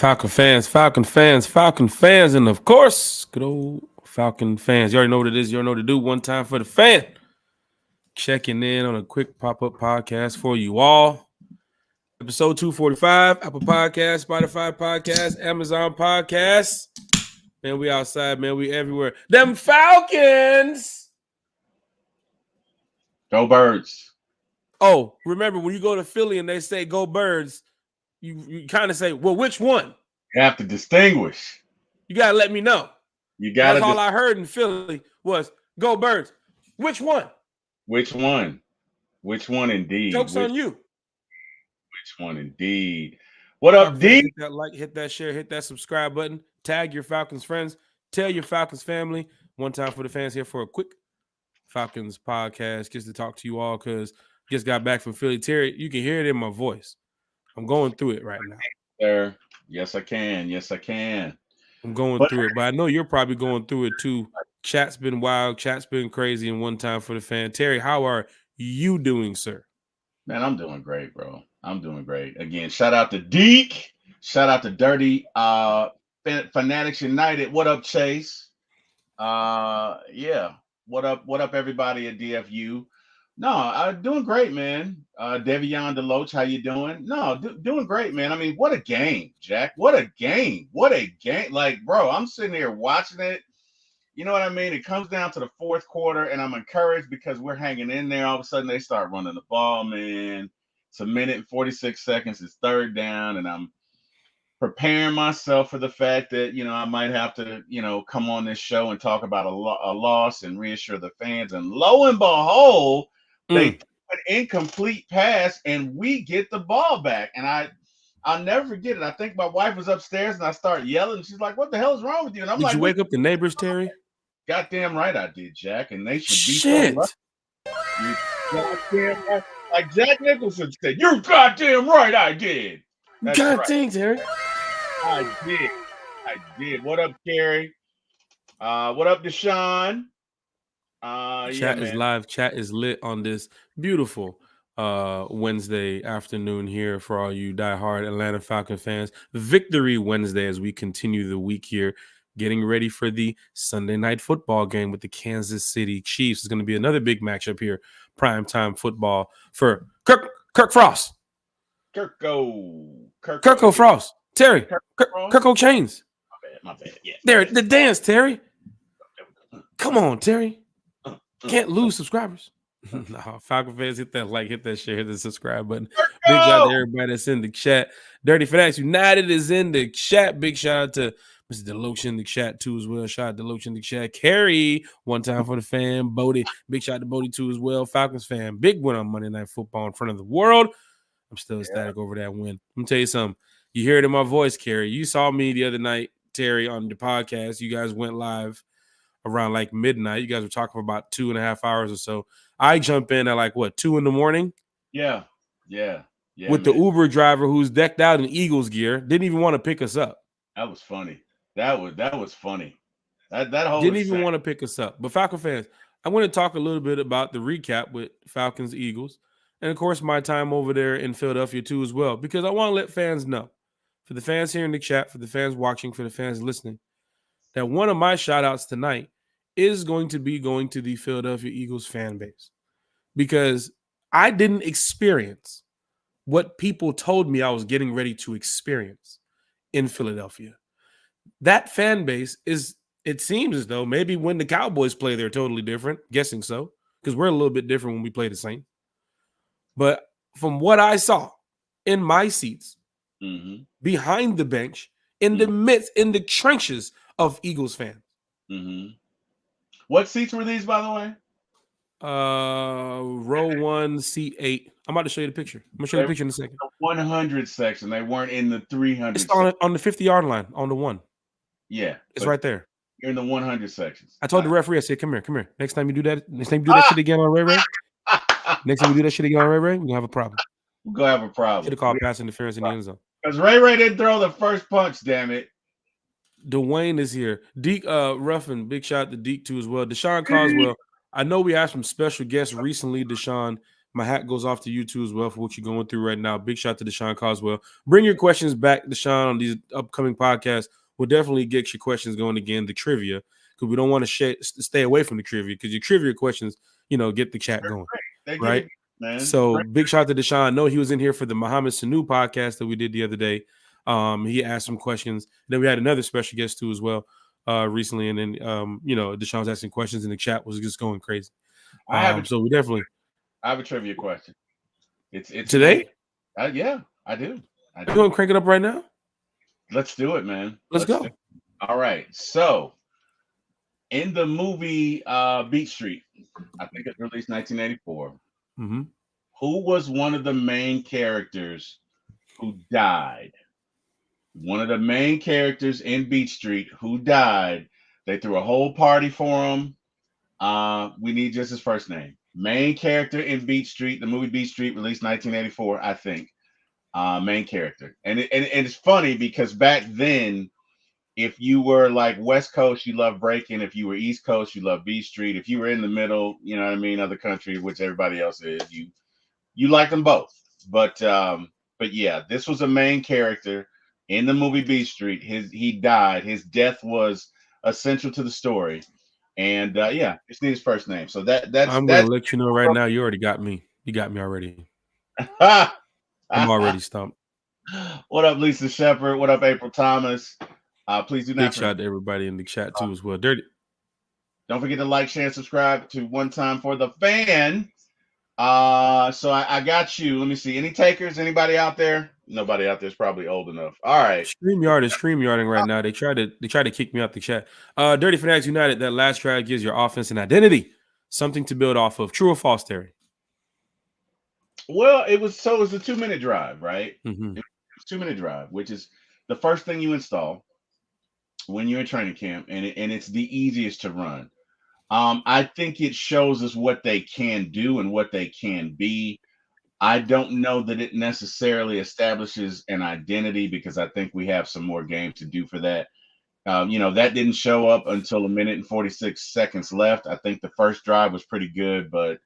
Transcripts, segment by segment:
Falcon fans, and of course, good old Falcon fans. You already know what it is. You already know what to do. One time for the fan. Checking in on a quick pop-up podcast for you all. Episode 245, Apple Podcast, Spotify Podcast, Amazon Podcast. Man, we outside, man. We everywhere. Them Falcons! Go Birds. Oh, remember when you go to Philly and they say go Birds, you kind of say, well, which one? You have to distinguish. You got to let me know. You got to. That's all I heard in Philly was go Birds. Which one? Which one? Which one indeed? Joke's on you. Which one indeed? What up, D? Hit that like, hit that share, hit that subscribe button. Tag your Falcons friends. Tell your Falcons family. One time for the fans here for a quick Falcons podcast. Just to talk to you all because just got back from Philly. Terry, you can hear it in my voice. I'm going through it right now. Sir. Yes, I can. Yes, I can. I'm going through it, but I know you're probably going through it too. Chat's been wild. Chat's been crazy. And one time for the fan. Terry, how are you doing, sir? Man, I'm doing great, bro. I'm doing great. Again, shout out to Deke. Shout out to Dirty Fanatics United. What up, Chase? Yeah. What up, everybody at DFU? No, I'm doing great, man. Devion Deloach, how you doing? No, doing great, man. I mean, what a game, Jack. What a game. What a game. Like, bro, I'm sitting here watching it. You know what I mean? It comes down to the fourth quarter, and I'm encouraged because we're hanging in there. All of a sudden, they start running the ball, man. It's a minute and 46 seconds. It's third down, and I'm preparing myself for the fact that, I might have to, come on this show and talk about a loss and reassure the fans. And lo and behold, they threw an incomplete pass, and we get the ball back. And I'll never forget it. I think my wife was upstairs, and I start yelling. She's like, "What the hell is wrong with you?" And I'm like, "Did you wake up the neighbors, Terry?" Goddamn right I did, Jack. And they should be shit. Like Jack Nicholson said, "You're goddamn right I did." That's God dang, Terry. I did. What up, Kerry? What up, Deshaun? Chat is live. Chat is lit on this beautiful Wednesday afternoon here for all you diehard Atlanta Falcon fans. Victory Wednesday as we continue the week here, getting ready for the Sunday night football game with the Kansas City Chiefs. It's going to be another big matchup here, primetime football for Kirk Frost. Kirko Frost. Terry. Kirko Chains. My bad. Yeah. There, the dance, Terry. Come on, Terry. Can't lose subscribers. No, Falcon fans, hit that like, hit that share, hit the subscribe button. Big shout out to everybody that's in the chat. Dirty Fanatics United is in the chat. Big shout out to Mr. Deloach in the chat too as well. Shout out to Deloach in the chat. Carrie, one time for the fan. Bodie, big shout out to Bodie too as well. Falcons fan, big win on Monday Night Football in front of the world. I'm still ecstatic over that win. I'm gonna tell you something. You hear it in my voice, Carrie. You saw me the other night, Terry, on the podcast. You guys went live around like midnight. You guys were talking for about 2.5 hours or so. I jump in at 2 a.m. Yeah. With the Uber driver who's decked out in Eagles gear, didn't even want to pick us up. That was funny. That was funny. That whole didn't even want to pick us up. But Falcon fans, I want to talk a little bit about the recap with Falcons Eagles, and of course my time over there in Philadelphia too as well, because I want to let fans know, for the fans here in the chat, for the fans watching, for the fans listening, that one of my shout outs tonight is going to be going to the Philadelphia Eagles fan base, because I didn't experience what people told me I was getting ready to experience in Philadelphia. That fan base is, it seems as though maybe when the Cowboys play, they're totally different. Guessing so, because we're a little bit different when we play the Saints. But from what I saw in my seats, behind the bench, in the midst, in the trenches of Eagles fans. What seats were these, by the way? Row 1, seat 8. I'm about to show you the picture. I'm gonna show you the picture in a second. The 100 section. They weren't in the 300. It's on the 50-yard line on the 1. Yeah, it's right there. You're in the 100 sections. I told the referee, I said, come here. Next time you do that, shit again on Ray Ray. Next time you do that shit again on Ray Ray, we're gonna have a problem. We're gonna have a problem. Should have called pass interference in the end zone. Because Ray didn't throw the first punch, damn it. Dwayne is here. Deke Ruffin, big shout out to Deke too as well. Deshaun Coswell. I know we had some special guests recently, Deshaun, My hat goes off to you too as well for what you're going through right now. Big shout to Deshaun Coswell. Bring your questions back, Deshaun, on these upcoming podcasts. We'll definitely get your questions going again, the trivia, because we don't want to stay away from the trivia because your trivia questions, get the chat going, They get right? it, man. So big shout out to Deshaun. I know he was in here for the Muhammad Sanu podcast that we did the other day. He asked some questions. Then we had another special guest too as well recently. And then, Deshaun was asking questions and the chat was just going crazy. So we definitely. I have a trivia question. It's today? Yeah, I do. Are you going to crank it up right now? Let's do it, man. Let's go. All right. So in the movie Beat Street, I think it released 1984. Mm-hmm. Who was one of the main characters who died? One of the main characters in Beat Street who died. They threw a whole party for him. We need just his first name. Main character in Beat Street, the movie Beat Street, released 1984, I think. Main character. And it's funny because back then, if you were like West Coast, you loved breaking. If you were East Coast, you loved Beat Street. If you were in the middle, you know what I mean, of the country, which everybody else is, you like them both. But yeah, this was a main character in the movie Beat Street. He died. His death was essential to the story. And just need his first name. So that's I'm gonna let you know right now. You already got me. You got me already. I'm already stumped. What up, Lisa Shepard? What up, April Thomas? Please do not. Big shout out to everybody in the chat too as well. Dirty. Don't forget to like, share, and subscribe to One Time for the Fan. So I got you. Let me see. Any takers? Anybody out there? Nobody out there is probably old enough. All right. StreamYard is StreamYarding right now. They try to kick me out the chat. Dirty Fanatics United. That last drive gives your offense an identity, something to build off of. True or false, Terry? Well, it was a 2-minute drive, right? Mm-hmm. It was a 2-minute drive, which is the first thing you install when you're in training camp, and it's the easiest to run. I think it shows us what they can do and what they can be. I don't know that it necessarily establishes an identity because I think we have some more game to do for that. That didn't show up until 1 minute and 46 seconds left. I think the first drive was pretty good, but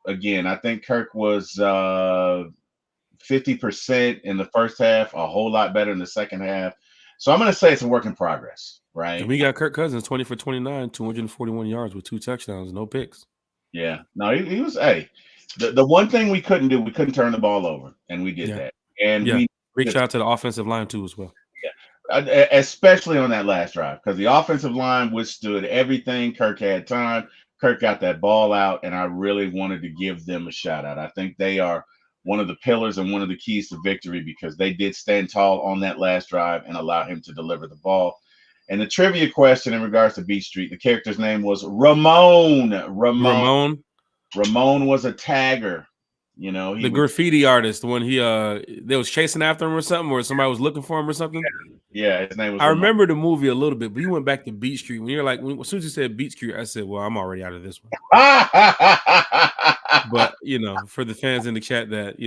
again, I think Kirk was 50% in the first half, a whole lot better in the second half. So I'm going to say it's a work in progress, right? And we got Kirk Cousins 20 for 29, 241 yards with 2 touchdowns, no picks. Yeah. No, he was the one thing we couldn't do, we couldn't turn the ball over, and we did that. And big shout out to the offensive line too as well. Yeah, especially on that last drive because the offensive line withstood everything. Kirk had time. Kirk got that ball out, and I really wanted to give them a shout out. I think they are one of the pillars and one of the keys to victory because they did stand tall on that last drive and allow him to deliver the ball. And the trivia question in regards to Beat Street, the character's name was Ramon. Ramon was a tagger. The graffiti artist, the one they was chasing after him or something, or somebody was looking for him or something. Yeah, his name was. I remember the movie a little bit, but you went back to Beat Street when you're like, as soon as you said Beat Street, I said, "Well, I'm already out of this one." But for the fans in the chat that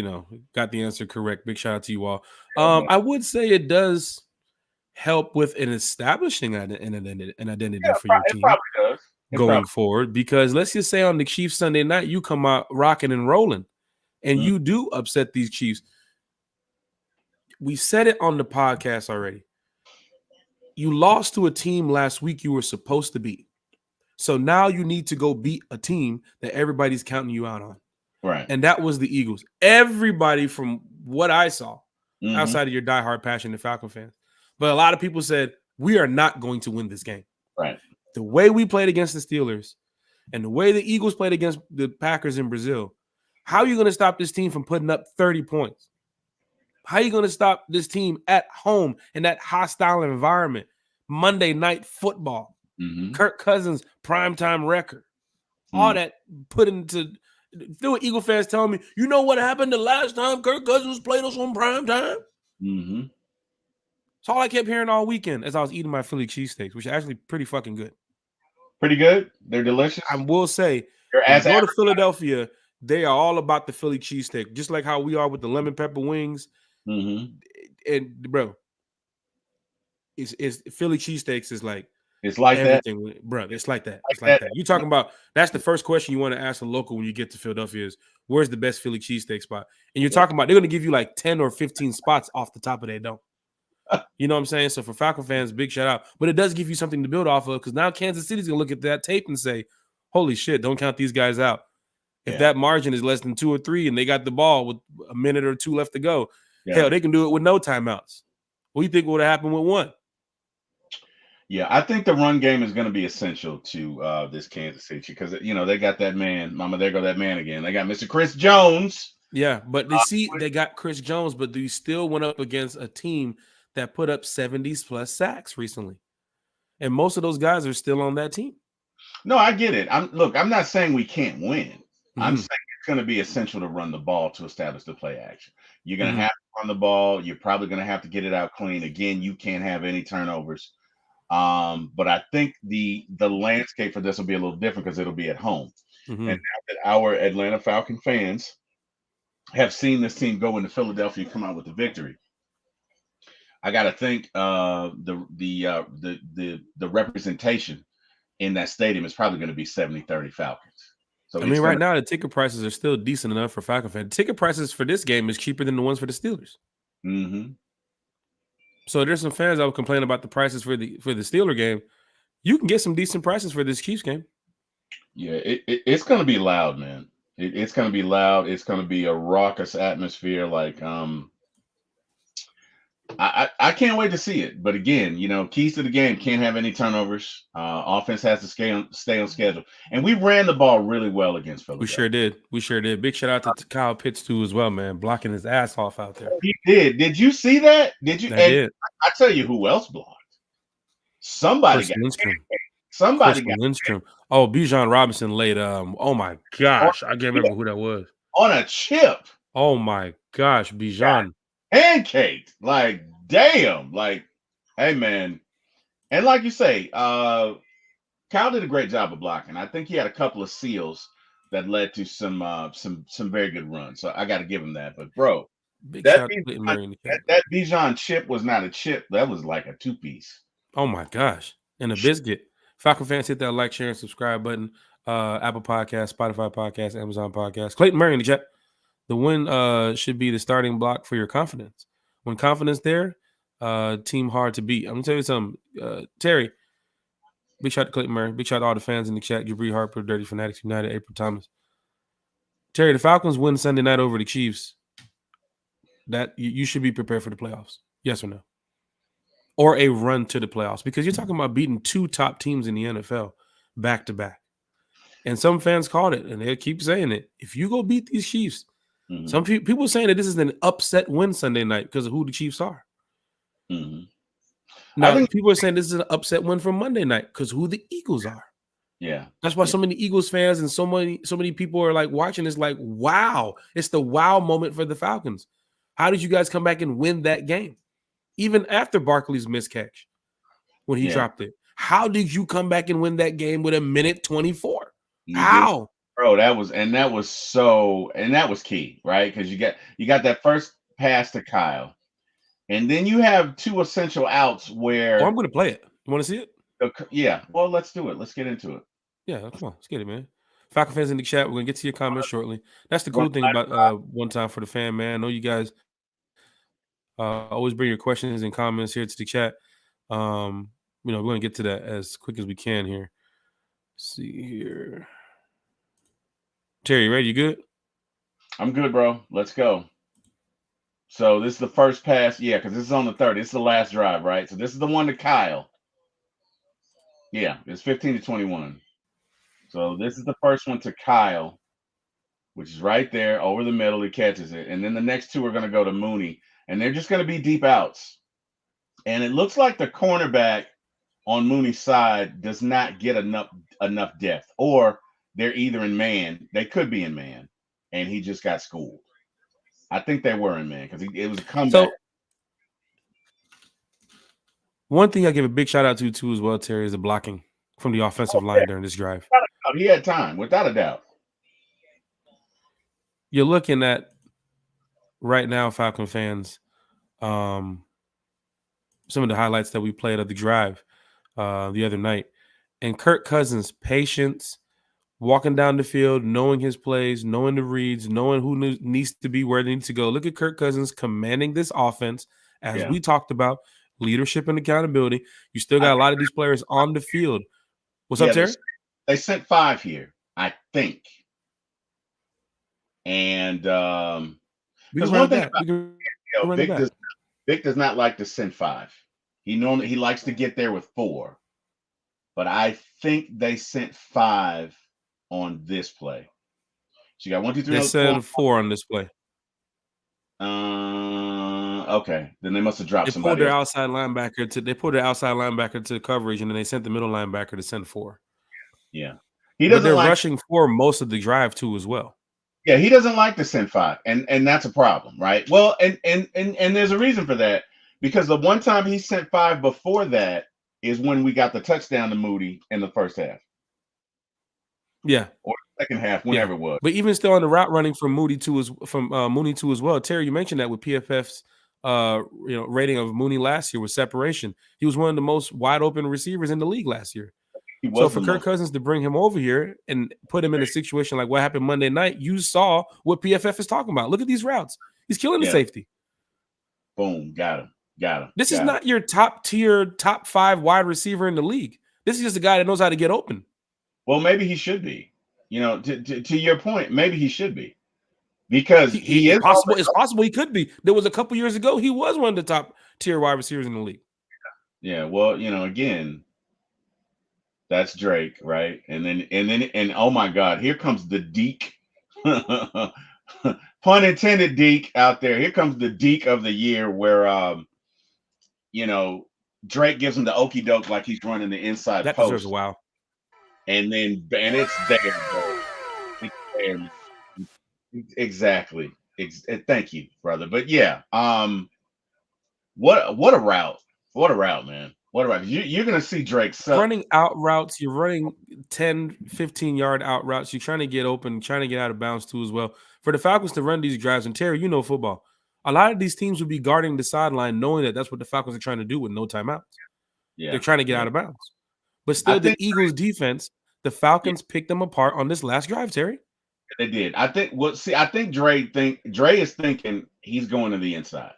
got the answer correct, big shout out to you all. I would say it does help with an establishing an identity for your team going forward, because let's just say on the Chiefs Sunday night, you come out rocking and rolling. And you do upset these Chiefs. We said it on the podcast already. You lost to a team last week you were supposed to beat. So now you need to go beat a team that everybody's counting you out on. Right. And that was the Eagles. Everybody from what I saw, outside of your diehard passionate Falcon fans, but a lot of people said, we are not going to win this game. Right. The way we played against the Steelers and the way the Eagles played against the Packers in Brazil, how are you going to stop this team from putting up 30 points? How are you going to stop this team at home in that hostile environment? Monday Night Football, Kirk Cousins primetime record, all that put into. There were Eagle fans telling me, you know what happened the last time Kirk Cousins played us on primetime? That's all I kept hearing all weekend as I was eating my Philly cheesesteaks, which are actually pretty fucking good. Pretty good. They're delicious. I will say, when you go to Philadelphia, they are all about the Philly cheesesteak, just like how we are with the lemon pepper wings. And bro, it's Philly cheesesteaks is like It's like that. Everything, bro. It's like that. Like It's like that. that. You talking about that's the first question you want to ask a local when you get to Philadelphia is where's the best Philly cheesesteak spot? And you're Yeah. talking about they're going to give you like 10 or 15 spots off the top of their dome. You know what I'm saying? So for Falcon fans, big shout out. But it does give you something to build off of because now Kansas City's going to look at that tape and say, holy shit, don't count these guys out. If Yeah. that margin is less than 2 or 3 and they got the ball with a minute or 2 left to go, Yeah. hell, they can do it with no timeouts. What do you think would have happened with 1? Yeah, I think the run game is going to be essential to this Kansas City because they got that man. Mama, there go that man again. They got Mr. Chris Jones. Yeah, but they got Chris Jones, but they still went up against a team that put up 70s plus sacks recently. And most of those guys are still on that team. No, I get it. I'm not saying we can't win. I'm Mhm. saying it's going to be essential to run the ball to establish the play action. You're going to Mhm. have to run the ball. You're probably going to have to get it out clean. Again, you can't have any turnovers. But I think the landscape for this will be a little different because it'll be at home. And Mhm. now that our Atlanta Falcon fans have seen this team go into Philadelphia and come out with the victory, I got to think the representation in that stadium is probably going to be 70-30 Falcons. So I it's mean, going right to now the ticket prices are still decent enough for Falcon fans. Ticket prices for this game is cheaper than the ones for the Steelers. mm-hmm. So there's some fans that will complain about the prices for the Steeler game. You can get some decent prices for this Chiefs game. Yeah, it's going to be loud, man. It's going to be loud. It's going to be a raucous atmosphere. Like I can't wait to see it. But again, keys to the game: can't have any turnovers. Offense has to stay on schedule, and we ran the ball really well against We Philadelphia. sure did. We sure did. Big shout out to Kyle Pitts too as well, man, blocking his ass off out there. He did. Did you see that? Did you? I And did. I tell you who else blocked. Somebody Chris got. Lindstrom. Somebody Chris got Lindstrom. Oh, Bijan Robinson laid. Oh my on, gosh, I can't remember who that was. on a chip, Oh my gosh, got Bijan. pancaked. Like damn. Like, hey man. And like you say, Kyle did a great job of blocking. I think he had a couple of seals that led to some very good runs. So I got to give him that. But bro, Big that shout out to Clayton Murray in the chat. That Bijan chip was not a chip. That was like a 2-piece. Oh my gosh, and a biscuit. Falcon fans, hit that like, share, and subscribe button. Apple Podcast, Spotify Podcast, Amazon Podcast. Clayton Murray in the chat. The win should be the starting block for your confidence. When confidence there, team hard to beat. I'm gonna tell you something, Terry. Big shout out to Clayton Murray. Big shout out to all the fans in the chat. Jabri Harper, Dirty Fanatics United, April Thomas. Terry, the Falcons win Sunday night over the Chiefs. That you should be prepared for the playoffs. Yes or no? Or a run to the playoffs, because you're talking about beating 2 top teams in the NFL back to back. And some fans called it, and they keep saying it. If you go beat these Chiefs, some people are saying that this is an upset win Sunday night because of who the Chiefs are. Mm-hmm. Now, people are saying this is an upset win from Monday night because who the Eagles are. Yeah. That's why so many Eagles fans and so many people are like watching this like, wow, it's the wow moment for the Falcons. How did you guys come back and win that game? Even after Barkley's miscatch when he dropped it. How did you come back and win that game with a minute 24? How? Bro, that was key, right? Because you got that first pass to Kyle. And then you have 2 essential outs where I'm going to play it. You want to see it? Yeah. Well, let's do it. Let's get into it. Yeah, come on. Let's get it, man. Falcon fans in the chat. We're going to get to your comments shortly. That's the cool thing about One Time for the Fan, man. I know you guys always bring your questions and comments here to the chat. We're going to get to that as quick as we can here. Let's see here. Terry, you ready? You good? I'm good, bro. Let's go. So this is the first pass. Yeah, because this is on the 30. This is the last drive, right? So this is the one to Kyle. Yeah, it's 15-21. So this is the first one to Kyle, which is right there over the middle. He catches it. And then the next 2 are going to go to Mooney. And they're just going to be deep outs. And it looks like the cornerback on Mooney's side does not get enough depth. Or they're either in man. They could be in man. And he just got schooled. I think they were in man because it was a comeback. So, one thing I give a big shout out to too as well, Terry, is the blocking from the offensive line during this drive. He had time, without a doubt. You're looking at right now, Falcon fans, some of the highlights that we played of the drive. the other night. And Kirk Cousins' patience, walking down the field, knowing his plays, knowing the reads, knowing who needs to be where they need to go. Look at Kirk Cousins commanding this offense, as Yeah. we talked about, leadership and accountability. You still got a lot of these players on the field. What's up, Terry? They sent 5 here, I think. And We can because run one it thing back. about We can run it back. Vic does not like to send 5. He likes to get there with 4. But I think they sent 5 on this play. So you got 1, 2, 3, They 4. said 4 on this play. Okay. Then they must have dropped They somebody pulled their else. outside linebacker to coverage, and then they sent the middle linebacker to send 4. Yeah. But they're rushing 4 most of the drive too as well. Yeah, he doesn't like to send 5, and that's a problem, right? Well, and there's a reason for that, because the one time he sent 5 before that is when we got the touchdown to Moody in the first half. Yeah, or second half, whenever it was. But even still on the route running from Mooney too as well. Terry, you mentioned that with PFF's rating of Mooney last year with separation. He was one of the most wide open receivers in the league last year. So for Kirk Cousins to bring him over here and put him in a situation like what happened Monday night, you saw what PFF is talking about. Look at these routes. He's killing the safety. Boom, got him. This is not your top tier, top 5 wide receiver in the league. This is just a guy that knows how to get open. Well, maybe he should be. To your point, maybe he should be. Because he is possible. It's possible he could be. There was a couple years ago, he was one of the top tier wide receivers in the league. Yeah, well, again, that's Drake, right? And oh my God, here comes the Deke. Pun intended, Deke out there. Here comes the Deke of the year, where Drake gives him the okey doke like he's running the inside that post. Deserves a wow. And it's there, bro. It's there. Exactly. Thank you, brother. But yeah, what a route. What a route, man. What a route. You're gonna see Drake running out routes. You're running 10, 15-yard out routes. You're trying to get open, trying to get out of bounds too as well. For the Falcons to run these drives, and Terry, you know football, a lot of these teams would be guarding the sideline knowing that that's what the Falcons are trying to do with no timeouts. Yeah. They're trying to get out of bounds. But still, the Eagles defense, the Falcons picked them apart on this last drive, Terry. They did. I think Dre is thinking he's going to the inside.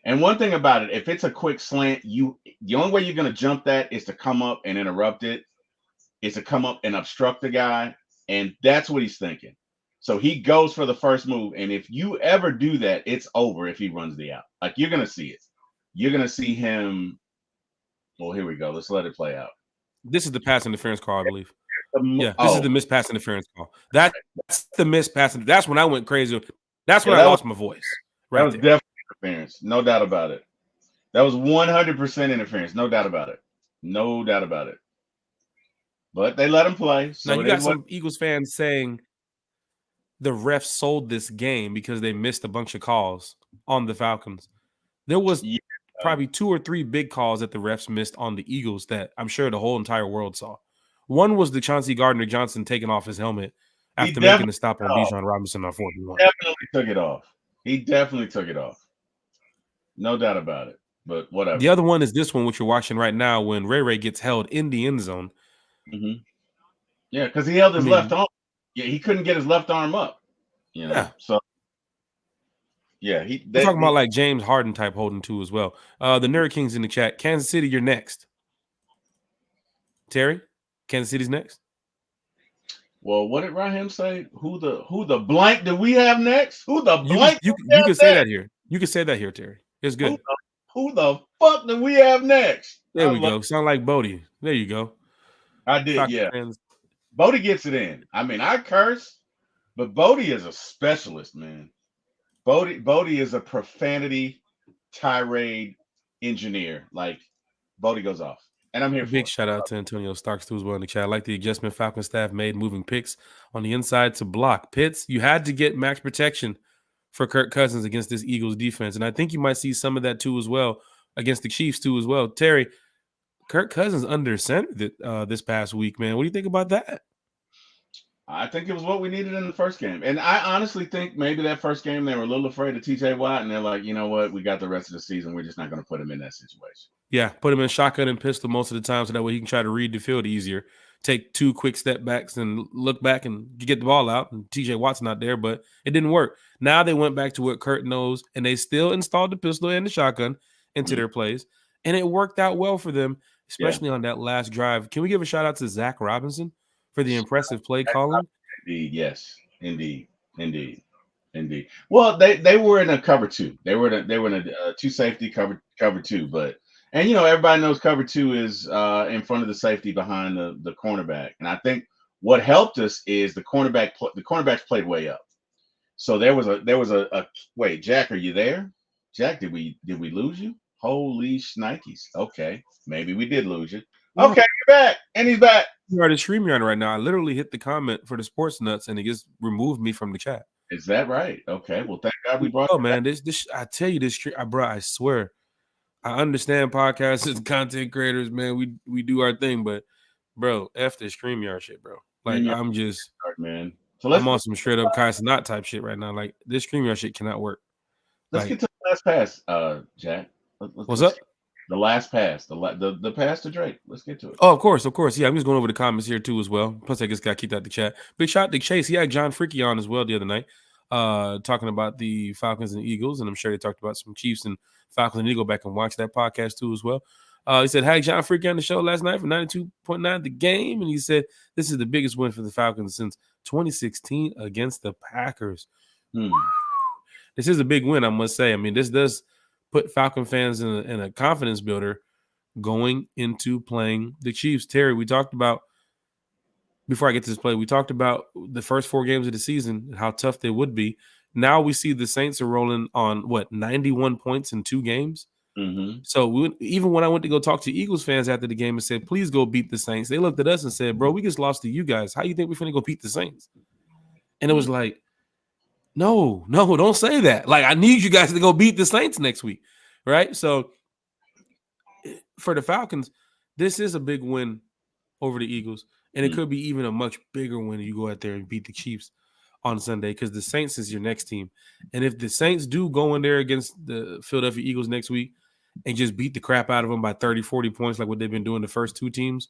And one thing about it, if it's a quick slant, the only way you're going to jump that is to come up and interrupt it, is to come up and obstruct the guy, and that's what he's thinking. So he goes for the first move, and if you ever do that, it's over if he runs the out. Like, you're going to see it. You're going to see him. Well, here we go. Let's let it play out. This is the pass interference call, I believe. This is the missed pass interference call. That's the missed pass. That's when I went crazy. That's when I lost my voice. Right, that was definitely interference. No doubt about it. That was 100% interference. No doubt about it. No doubt about it. But they let him play. So now you got some Eagles fans saying the refs sold this game because they missed a bunch of calls on the Falcons. There was probably 2 or 3 big calls that the refs missed on the Eagles that I'm sure the whole entire world saw. One was the Chauncey Gardner-Johnson taking off his helmet after making the stop on Bijan Robinson on 4th and 1. Definitely took it off. He definitely took it off. No doubt about it. But whatever. The other one is this one, which you're watching right now, when Ray gets held in the end zone. Mm-hmm. Yeah, because he held his left arm. Yeah, he couldn't get his left arm up. So yeah, we're talking about like James Harden type holding too as well. The Nerd King's in the chat. Kansas City, you're next. Terry, Kansas City's next. Well, what did Raheem say? Who the blank do we have next? Who the blank? You can say that here. You can say that here, Terry. It's good. Who the fuck do we have next? There we go. Sound like Bodie. There you go. I did, yeah. Bodie gets it in. I mean, I curse, but Bodie is a specialist, man. Bodie is a profanity tirade engineer. Like, Bodie goes off. And I'm here for big shout out to Antonio Starks too as well in the chat. I like the adjustment Falcon staff made moving picks on the inside to block. Pitts, you had to get max protection for Kirk Cousins against this Eagles defense. And I think you might see some of that too as well against the Chiefs too as well. Terry, Kirk Cousins under center this past week, man. What do you think about that? I think it was what we needed in the first game. And I honestly think maybe that first game they were a little afraid of TJ Watt, and they're like, you know what? We got the rest of the season. We're just not going to put him in that situation. Yeah, put him in shotgun and pistol most of the time so that way he can try to read the field easier. Take 2 quick step backs and look back and get the ball out. And TJ Watt's not there, but it didn't work. Now they went back to what Kurt knows, and they still installed the pistol and the shotgun into their plays. And it worked out well for them, especially on that last drive. Can we give a shout out to Zach Robinson for the impressive play calling? Indeed, yes. Indeed. Well, they were in a cover two. They were in a two safety cover two, but and everybody knows cover two is in front of the safety behind the cornerback. And I think what helped us is the cornerbacks played way up. So there was a wait, Jack, are you there? Jack, did we lose you? Holy shnikes. Okay, maybe we did lose you. Okay, you're back, and he's back. You are the StreamYard right now. I literally hit the comment for the Sports Nuts, and it just removed me from the chat. Is that right? Okay. Well, thank God we brought. Oh man, this I tell you this, bro. I swear, I understand podcasts and content creators, man. We do our thing, but bro, f the StreamYard shit, bro. Like I'm just, man. So I'm on some straight up Kai Sinat type shit right now. Like this StreamYard shit cannot work. Let's get to the last pass, Jack. What's up? The last pass, the pass to Drake. Let's get to it. Oh, of course. Yeah, I'm just going over the comments here too as well. Plus, I just got kicked out the chat. Big shout to Chase. He had John Freaky on as well the other night, talking about the Falcons and Eagles, and I'm sure they talked about some Chiefs and Falcons and Eagles. Back and watch that podcast too as well. He said, had John Freaky on the show last night for 92.9 the game, and he said this is the biggest win for the Falcons since 2016 against the Packers. This is a big win, I must say. I mean, this does put Falcon fans in a confidence builder going into playing the Chiefs. Terry, we talked about, before I get to this play, we talked about the first 4 games of the season, how tough they would be. Now we see the Saints are rolling on, 91 points in 2 games? Mm-hmm. So even when I went to go talk to Eagles fans after the game and said, please go beat the Saints, they looked at us and said, bro, we just lost to you guys. How you think we're going to go beat the Saints? And it was like, no, don't say that. Like, I need you guys to go beat the Saints next week, right? So for the Falcons, this is a big win over the Eagles, and it could be even a much bigger win if you go out there and beat the Chiefs on Sunday, because the Saints is your next team. And if the Saints do go in there against the Philadelphia Eagles next week and just beat the crap out of them by 30, 40 points like what they've been doing the first 2 teams,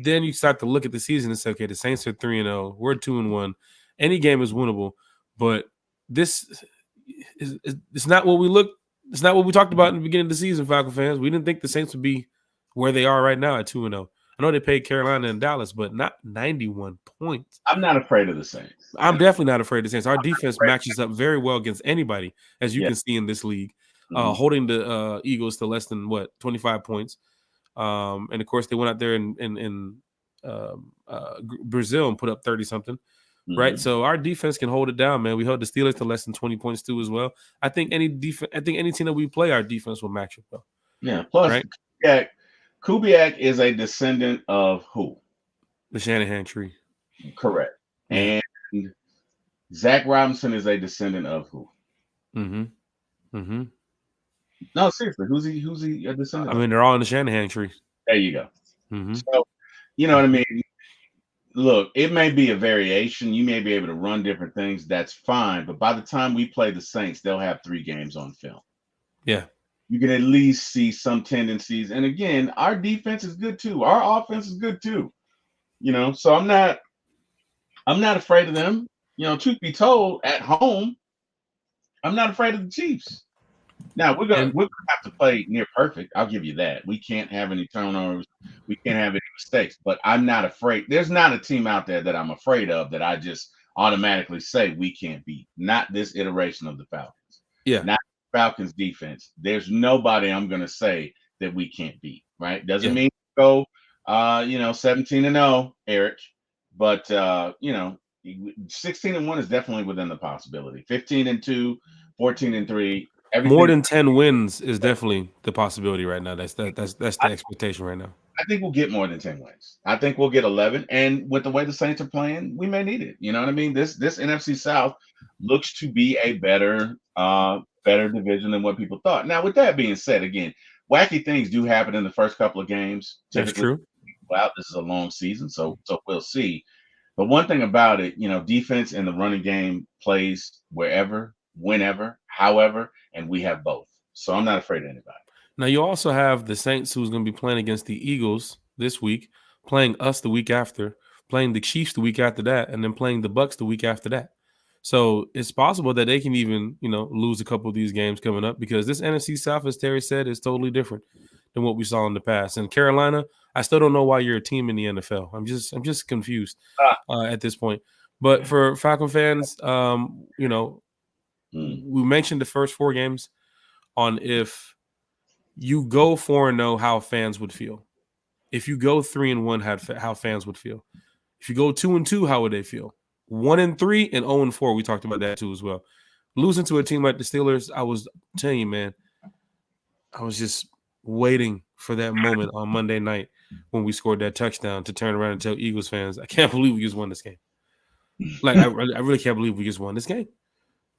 then you start to look at the season and say, okay, the Saints are 3-0, we're 2-1. Any game is winnable. But this is it's not what we talked about in the beginning of the season, Falcon fans. We didn't think the Saints would be where they are right now at 2-0. I know they paid Carolina and Dallas, but not 91 points. I'm not afraid of the Saints. I'm definitely not afraid of the Saints. Our defense matches up very well against anybody, as you can see in this league, holding the Eagles to less than 25 points. And of course, they went out there in Brazil and put up 30-something. Right, so our defense can hold it down, man. We held the Steelers to less than 20 points too, as well. I think any team that we play, our defense will match it well. Yeah. Plus, right? Kubiak is a descendant of who? The Shanahan tree. Correct. Yeah. And Zach Robinson is a descendant of who? No, seriously, who's he a descendant? I mean, they're all in the Shanahan tree. There you go. So, you know what I mean. Look, it may be a variation. You may be able to run different things. That's fine. But by the time we play the Saints, they'll have 3 games on film. Yeah. You can at least see some tendencies. And again, our defense is good too. Our offense is good too. So I'm not afraid of them. Truth be told, at home, I'm not afraid of the Chiefs. Now we're gonna have to play near perfect. I'll give you that. We can't have any turnovers. We can't have any mistakes. But I'm not afraid. There's not a team out there that I'm afraid of that I just automatically say we can't beat. Not this iteration of the Falcons. Yeah. Not Falcons defense. There's nobody I'm gonna say that we can't beat. Right? Doesn't mean go 17-0, Eric. But 16-1 is definitely within the possibility. 15-2, 14-3. More than 10 wins is definitely the possibility right now. That's the expectation right now. I think we'll get more than 10 wins. I think we'll get 11. And with the way the Saints are playing, we may need it. You know what I mean? This NFC South looks to be a better division than what people thought. Now, with that being said, again, wacky things do happen in the first couple of games. That's true. Wow, this is a long season, so we'll see. But one thing about it, defense and the running game plays wherever, whenever, however, and we have both. So I'm not afraid of anybody. Now you also have the Saints, who's going to be playing against the Eagles this week, playing us the week after, playing the Chiefs the week after that, and then playing the Bucks the week after that. So it's possible that they can even, lose a couple of these games coming up, because this NFC South, as Terry said, is totally different than what we saw in the past. And Carolina, I still don't know why you're a team in the NFL. I'm just confused at this point. But for Falcon fans, we mentioned the first 4 games on if you go 4-0, how fans would feel. If you go 3-1, how fans would feel. If you go 2-2, how would they feel? 1-3 and 0-4. We talked about that too as well. Losing to a team like the Steelers, I was telling you, man, I was just waiting for that moment on Monday night when we scored that touchdown to turn around and tell Eagles fans, I can't believe we just won this game. Like, I really can't believe we just won this game,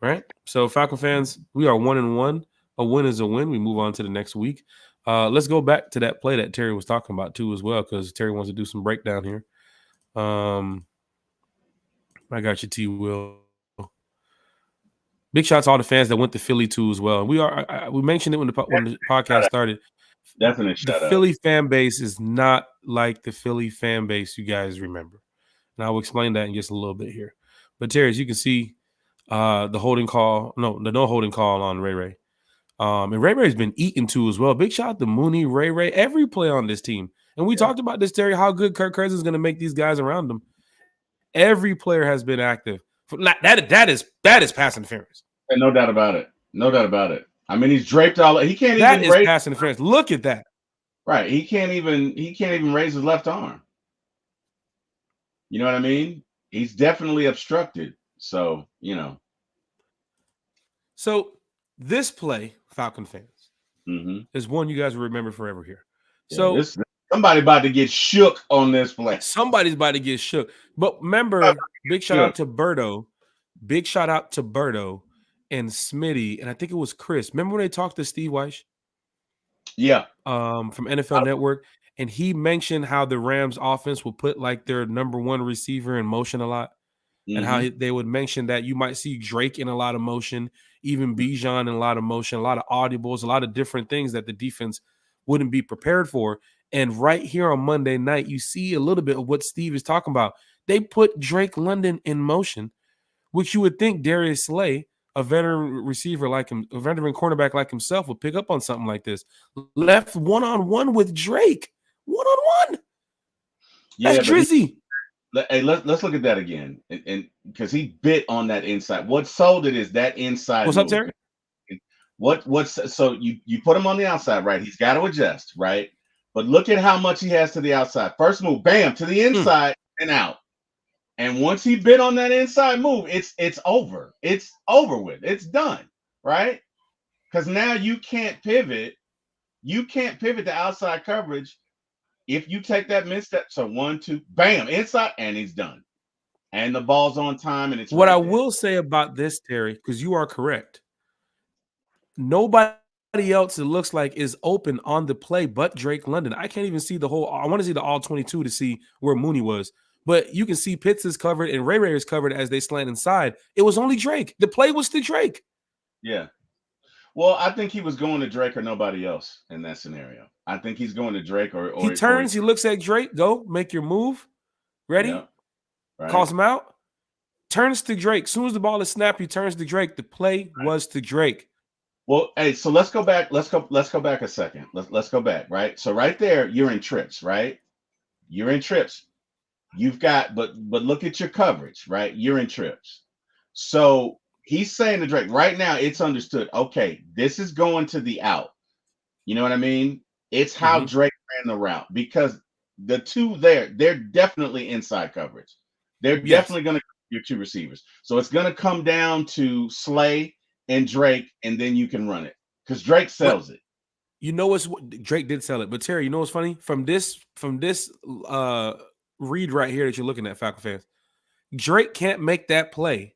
right? So, Falcon fans, we are 1-1. A win is a win. We move on to the next week. Let's go back to that play that Terry was talking about too as well, because Terry wants to do some breakdown here. I got you, T. Will. Big shout out to all the fans that went to Philly too as well. We mentioned it when the podcast started. Definitely, the Philly fan base is not like the Philly fan base you guys remember, and I will explain that in just a little bit here. But Terry, as you can see, the no holding call on Ray Ray. And Ray Ray's been eaten too as well. Big shout out to Mooney, Ray, every play on this team. And we talked about this, Terry, how good Kirk Cousins is going to make these guys around him. Every player has been active. That is pass interference. And no doubt about it. No doubt about it. I mean, he's draped all. He can't that even. That is pass interference. Look at that. Right. He can't even raise his left arm. You know what I mean? He's definitely obstructed. So, So this play, Falcon fans, is one you guys will remember forever here. So somebody about to get shook on this play. Somebody's about to get shook. But remember, big shout out to Berto. Big shout out to Berto and Smitty, and I think it was Chris. Remember when they talked to Steve Weish? Yeah. From NFL Network, and he mentioned how the Rams offense will put like their number 1 receiver in motion a lot, and how they would mention that you might see Drake in a lot of motion, even Bijan in a lot of motion, a lot of audibles, a lot of different things that the defense wouldn't be prepared for. And right here on Monday night, you see a little bit of what Steve is talking about. They put Drake London in motion, which you would think Darius Slay, a veteran receiver like him, a veteran cornerback like himself, would pick up on something like this. Left one-on-one with Drake. One-on-one. Yeah, that's Drizzy. Hey, let's look at that again. And because he bit on that inside. What sold it is that inside. What's up, Terry? So you put him on the outside, right? He's got to adjust, right? But look at how much he has to the outside. First move, bam, to the inside and out. And once he bit on that inside move, it's over. It's over with. It's done, right? Because now you can't pivot. You can't pivot to outside coverage if you take that misstep. So 1, 2, bam, inside, and he's done. And the ball's on time, and it's what I will say about this, Terry, because you are correct. Nobody else, it looks like, is open on the play but Drake London. I can't even see the whole. I want to see the all 22 to see where Mooney was. But you can see Pitts is covered and Ray is covered as they slant inside. It was only Drake. The play was to Drake. Yeah. Well, I think he was going to Drake or nobody else in that scenario. I think he's going to Drake or he turns, he looks at Drake, go, make your move. Ready? Yeah. Right. Calls him out. Turns to Drake. As soon as the ball is snapped, he turns to Drake. The play was to Drake. Well, hey, so let's go back. Let's go back a second. Let's go back, right? So right there, you're in trips, right? You're in trips. You've got, but look at your coverage, right? You're in trips. So he's saying to Drake, right now, it's understood. Okay, this is going to the out. You know what I mean? It's how Drake ran the route, because the two there, they're definitely inside coverage. They're definitely going to your 2 receivers. So it's going to come down to Slay and Drake, and then you can run it because Drake sells it. You know what's Drake did sell it, but Terry, you know what's funny? From this read right here that you're looking at, Falcon fans, Drake can't make that play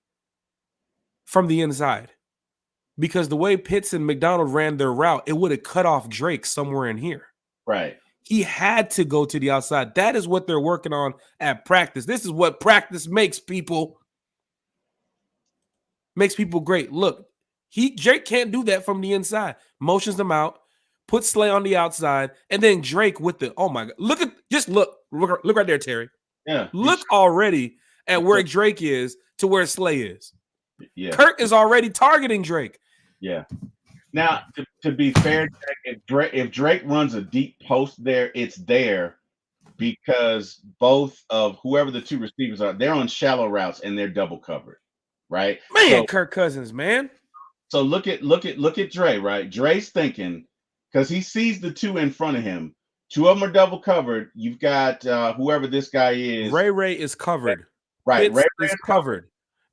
from the inside because the way Pitts and McDonald ran their route, it would have cut off Drake somewhere in here. Right. He had to go to the outside. That is what they're working on at practice. This is what practice makes people great. Look, Drake can't do that from the inside. Motions them out, put Slay on the outside, and then Drake with the oh my god. Look right there, Terry. Yeah. Look already at where Drake is to where Slay is. Yeah. Kurt is already targeting Drake. Yeah. Now, to be fair, if Drake runs a deep post there, it's there because both of whoever the two receivers are, they're on shallow routes and they're double covered, right? Man, so, Kirk Cousins, man. So look at Dre, right? Dre's thinking because he sees the two in front of him. Two of them are double covered. You've got whoever this guy is. Ray is covered. Right. Pitts is covered.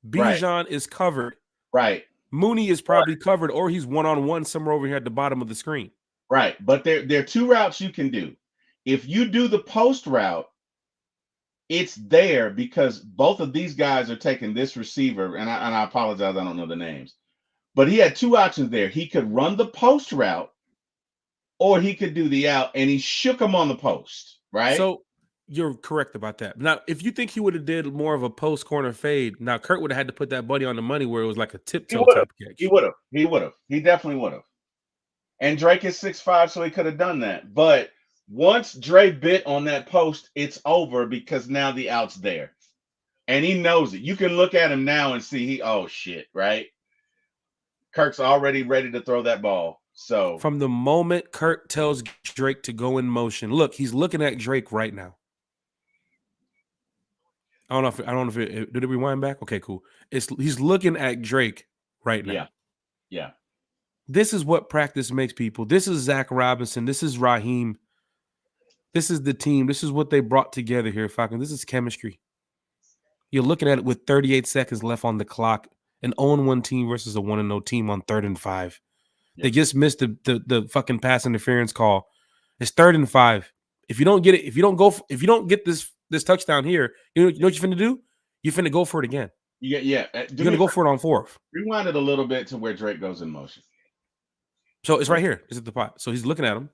Bijan is covered. Right. Mooney is probably covered, or he's one-on-one somewhere over here at the bottom of the screen. Right. But there are two routes you can do. If you do the post route, it's there because both of these guys are taking this receiver, and I apologize, I don't know the names. But he had two options there. He could run the post route, or he could do the out, and he shook him on the post, right? So you're correct about that. Now, if you think he would have did more of a post corner fade, now Kurt would have had to put that buddy on the money where it was like a tiptoe type catch. He would have. He definitely would have. And Drake is 6'5", so he could have done that. But once Dre bit on that post, it's over because now the out's there. And he knows it. You can look at him now and see oh shit, right? Kirk's already ready to throw that ball. So from the moment Kurt tells Drake to go in motion, look, he's looking at Drake right now. I don't know if it did it rewind back? Okay, cool. He's looking at Drake right now. Yeah. This is what practice makes people. This is Zach Robinson. This is Raheem. This is the team. This is what they brought together here, Falcons. This is chemistry. You're looking at it with 38 seconds left on the clock. An 0-1 team versus a 1-0 team on 3rd and 5. Yep. They just missed the fucking pass interference call. It's 3rd and 5. If you don't get it, if you don't get this touchdown here, you know what you're finna do? You're finna go for it again. Yeah. You're gonna go for it on 4th. Rewind it a little bit to where Drake goes in motion. So it's right here. It's at the pot. So he's looking at him.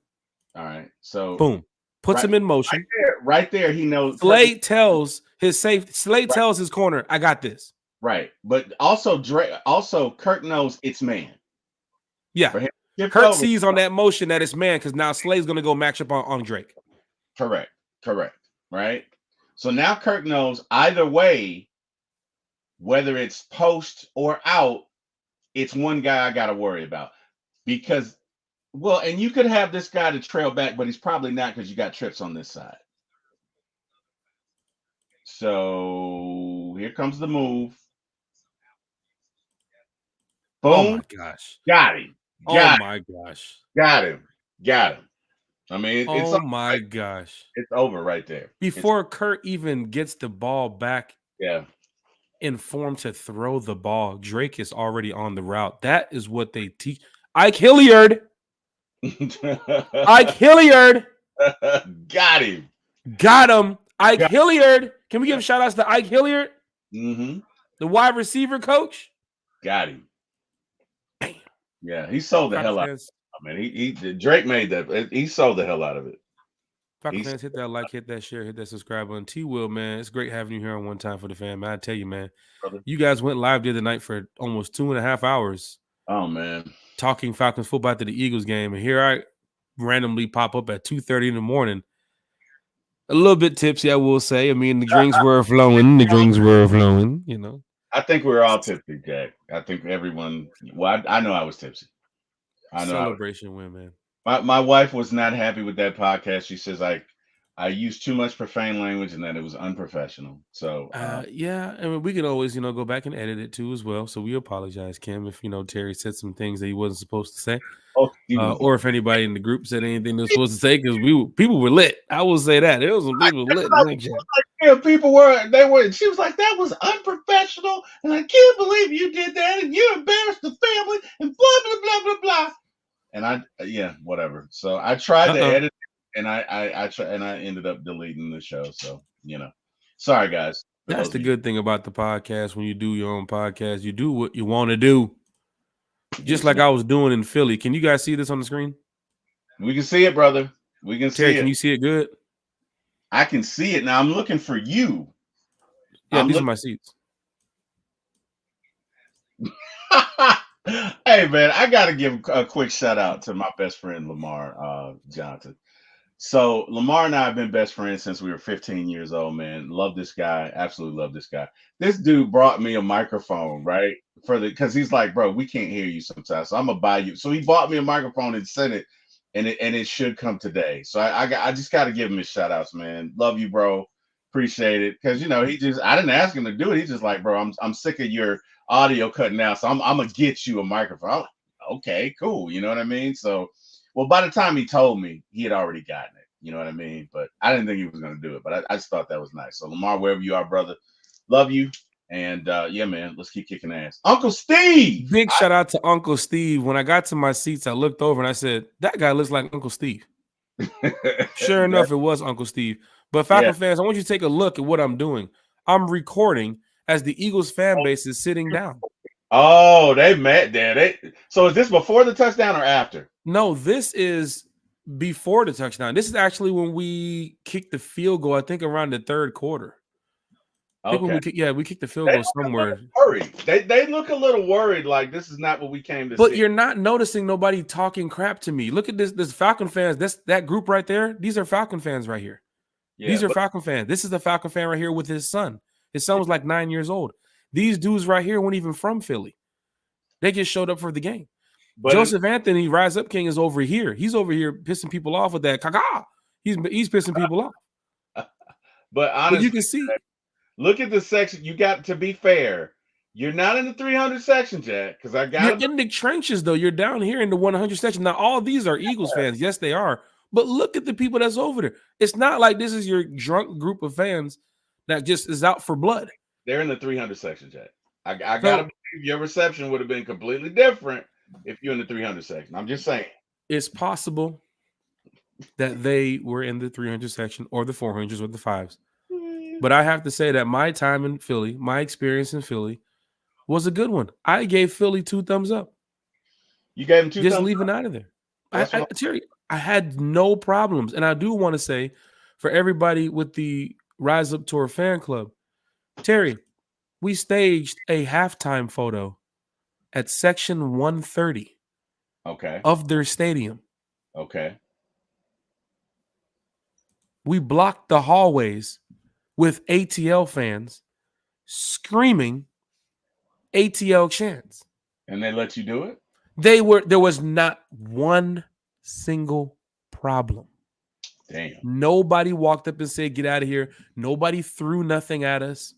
All right. So boom. Puts him in motion. Right there, he knows. Slay tells his corner, I got this. Right. But also Kurt knows it's man. Yeah. Kurt sees on that motion that it's man because now Slay's going to go match up on Drake. Correct. Right. So now Kurt knows either way, whether it's post or out, it's one guy I got to worry about. Because, and you could have this guy to trail back, but he's probably not because you got trips on this side. So here comes the move. Boom. Oh my gosh. Got him. My gosh. Got him. I mean, it's my gosh. It's over right there. Before Kurt even gets the ball back in form to throw the ball, Drake is already on the route. That is what they teach. Ike Hilliard. Ike Hilliard. Got him. Ike Hilliard. Can we give shout outs to Ike Hilliard? Mm-hmm. The wide receiver coach? Got him. Damn. Yeah, he sold the hell out of it. I mean, Drake made that. He sold the hell out of it. Falcons fans, hit that like, hit that share, hit that subscribe button. T-Will, man, it's great having you here on One Time for the Fan, man. I tell you, man, you guys went live the other night for almost 2.5 hours. Oh, man. Talking Falcons football to the Eagles game. And here I randomly pop up at 2:30 in the morning. A little bit tipsy, I will say. I mean, the drinks were flowing. You know. I think we were all tipsy, Jack. I think everyone. Well, I know I was tipsy. I know. Celebration win, man. My wife was not happy with that podcast. She says I used too much profane language and that it was unprofessional. So yeah, I mean, we could always go back and edit it too as well. So we apologize, Kim, if Terry said some things that he wasn't supposed to say, or if anybody in the group said anything they were supposed to say, because people were lit. I will say that it was some people lit. People were. She was like, that was unprofessional, and I can't believe you did that, and you embarrassed the family, and blah blah blah blah blah. And whatever. So I tried to edit. And I ended up deleting the show. So, sorry, guys. That's the good thing about the podcast. When you do your own podcast, you do what you want to do. Just like I was doing in Philly. Can you guys see this on the screen? We can see it, brother. We can see it. Can you see it good? I can see it. Now I'm looking for you. Yeah, these are my seats. Hey man, I gotta give a quick shout out to my best friend Lamar Johnson. So Lamar and I have been best friends since we were 15 years old, man. Love this guy. Absolutely love this guy. This dude brought me a microphone, right? For the because he's like, bro, we can't hear you sometimes. So I'm gonna buy you. So he bought me a microphone and sent it, and it should come today. So I just gotta give him his shout outs, man. Love you, bro. Appreciate it. Cause he just I didn't ask him to do it. He's just like, bro, I'm sick of your audio cutting out. So I'm gonna get you a microphone. I'm like, okay, cool. You know what I mean? So well, by the time he told me, he had already gotten it. You know what I mean? But I didn't think he was going to do it. But I just thought that was nice. So, Lamar, wherever you are, brother, love you. And yeah, man, let's keep kicking ass. Uncle Steve! Big shout out to Uncle Steve. When I got to my seats, I looked over and I said, that guy looks like Uncle Steve. Sure enough, it was Uncle Steve. But Falcon fans, I want you to take a look at what I'm doing. I'm recording as the Eagles fan base is sitting down. Oh, they met there. So is this before the touchdown or after? No, this is before the touchdown. This is actually when we kicked the field goal, I think around the third quarter. I think when we kicked the field goal somewhere. Worried. They look a little worried, like this is not what we came to see. But you're not noticing nobody talking crap to me. Look at this Falcon fans. That group right there. These are Falcon fans right here. Yeah, these are Falcon fans. This is the Falcon fan right here with his son. His son was like 9 years old. These dudes right here weren't even from Philly. They just showed up for the game. But Joseph Anthony, Rise Up King, is over here. He's over here pissing people off with that caca. He's pissing people off. But honestly, you can see. Look at the section. You got to be fair. You're not in the 300 section, Jack, because I got. You're in the trenches, though. You're down here in the 100 section. Now, all these are Eagles fans. Yes, they are. But look at the people that's over there. It's not like this is your drunk group of fans that just is out for blood. They're in the 300 section, Jack. I gotta believe your reception would have been completely different if you're in the 300 section. I'm just saying. It's possible that they were in the 300 section or the 400s or the 5s. But I have to say that my time in Philly, my experience in Philly was a good one. I gave Philly 2 thumbs up. You gave him 2 thumbs up? Just leaving out of there. Terry, I had no problems. And I do want to say for everybody with the Rise Up Tour fan club, Terry, we staged a halftime photo at section 130 of their stadium. Okay. We blocked the hallways with ATL fans screaming ATL chants. And they let you do it? There was not one single problem. Damn. Nobody walked up and said, get out of here. Nobody threw nothing at us.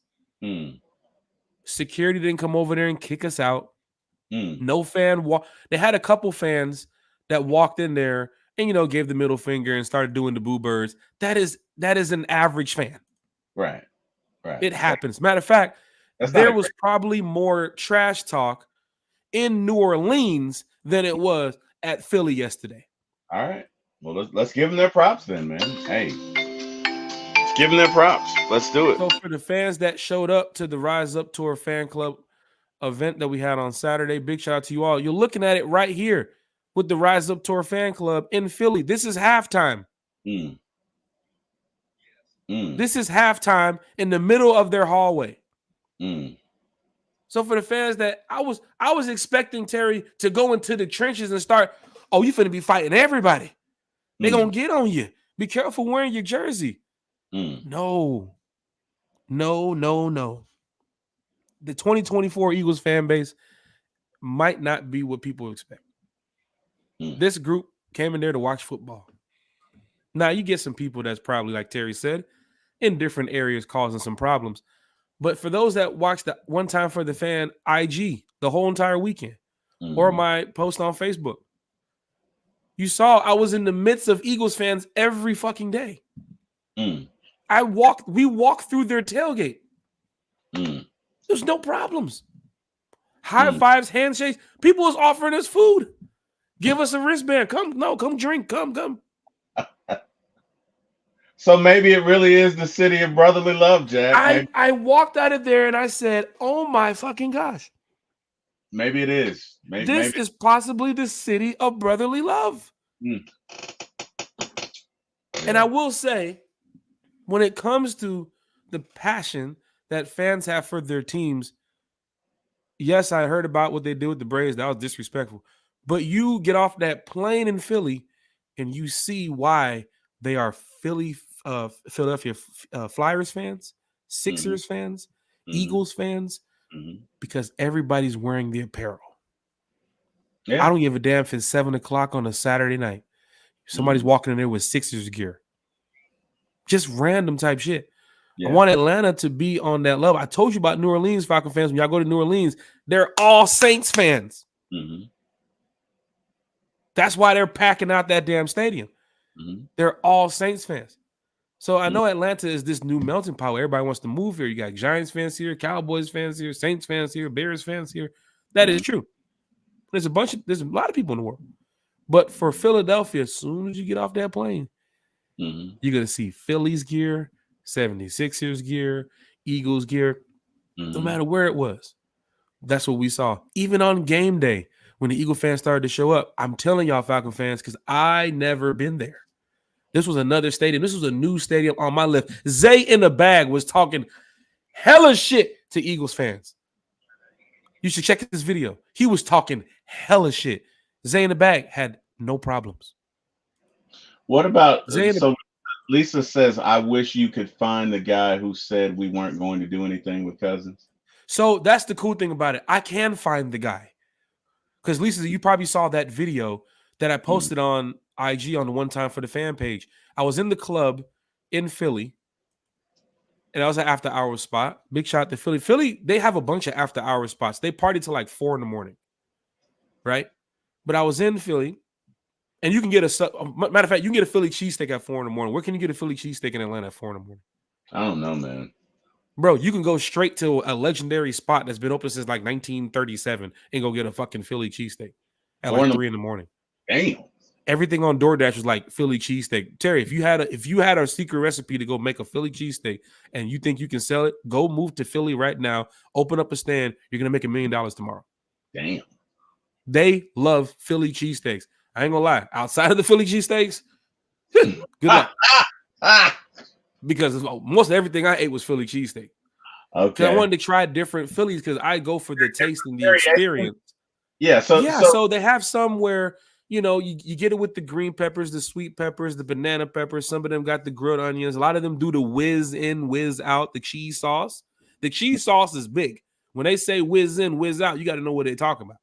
Security didn't come over there and kick us out. No fan They had a couple fans that walked in there and, gave the middle finger and started doing the boo birds. That is an average fan. Right. It happens. Matter of fact, there was probably more trash talk in New Orleans than it was at Philly yesterday. All right. Well, let's give them their props then, man. Hey, let's give them their props. Let's do it. So for the fans that showed up to the Rise Up Tour fan club event that we had on Saturday, big shout out to you all. You're looking at it right here with the Rise Up Tour fan club in Philly. This is halftime. This is halftime in the middle of their hallway. So for the fans that I was expecting Terry to go into the trenches and start, oh, you finna be fighting everybody. They're gonna get on you. Be careful wearing your jersey. No. The 2024 Eagles fan base might not be what people expect. This group came in there to watch football. Now, you get some people that's probably, like Terry said, in different areas causing some problems. But for those that watched the One Time for the Fan IG the whole entire weekend or my post on Facebook, you saw I was in the midst of Eagles fans every fucking day. We walked through their tailgate. There's no problems. High fives, handshakes. People was offering us food. Give us a wristband. Come drink. Come. So maybe it really is the city of brotherly love, Jack. I walked out of there and I said, oh my fucking gosh. Maybe it is. This is possibly the city of brotherly love. And I will say, when it comes to the passion that fans have for their teams, yes, I heard about what they did with the Braves. That was disrespectful. But you get off that plane in Philly, and you see why they are Philadelphia Flyers fans, Mm-hmm. Sixers fans, Mm-hmm. Eagles fans, Mm-hmm. because everybody's wearing the apparel. I Yeah. don't give a damn if it's 7 o'clock on a Saturday night. Somebody's Mm-hmm. walking in there with Sixers gear. Just random type shit. I Yeah. want Atlanta to be on that level. I told you about New Orleans Falcon fans. When y'all go to New Orleans, they're all Saints fans. Mm-hmm. That's why they're packing out that damn stadium. Mm-hmm. They're all Saints fans. So I Mm-hmm. know Atlanta is this new melting pot. Everybody wants to move here. You got Giants fans here, Cowboys fans here, Saints fans here, Bears fans here. That is true. There's a lot of people in the world. But for Philadelphia, as soon as you get off that plane, Mm-hmm. you're going to see Phillies gear, 76ers gear, Eagles gear, no Mm-hmm. matter where it was. That's what we saw. Even on game day, when the Eagle fans started to show up, I'm telling y'all, Falcon fans, because I never been there. This was another stadium. This was a new stadium on my list. Zay in the bag was talking hella shit to Eagles fans. You should check this video. He was talking hella shit. Zay in the bag had no problems. What about Zay in the so Lisa says, I wish you could find the guy who said we weren't going to do anything with Cousins. So that's the cool thing about it. I can find the guy. Because Lisa, you probably saw that video that I posted on IG on the One Time for the Fan page. I was in the club in Philly, and that was an after hours spot. Big shout out to Philly. Philly, they have a bunch of after hours spots. They party till like 4 a.m, right? But I was in Philly, and you can get matter of fact, you can get a Philly cheesesteak at 4 a.m. Where can you get a Philly cheesesteak in Atlanta at 4 a.m? I don't know, man. Bro, you can go straight to a legendary spot that's been open since like 1937 and go get a fucking Philly cheesesteak at Four like in the 3 a.m. damn. Everything on DoorDash was like Philly cheesesteak. Terry, if you had a secret recipe to go make a Philly cheesesteak and you think you can sell it, go move to Philly right now. Open up a stand. You're gonna make $1 million tomorrow. Damn. They love Philly cheesesteaks. I ain't gonna lie. Outside of the Philly cheesesteaks, good luck. Because most everything I ate was Philly cheesesteak. Because I Okay. wanted to try different Phillies because I go for the taste and the experience. Yeah. So they have some where you get it with the green peppers, the sweet peppers, the banana peppers. Some of them got the grilled onions. A lot of them do the whiz in, whiz out, the cheese sauce. The cheese sauce is big. When they say whiz in, whiz out, you got to know what they're talking about.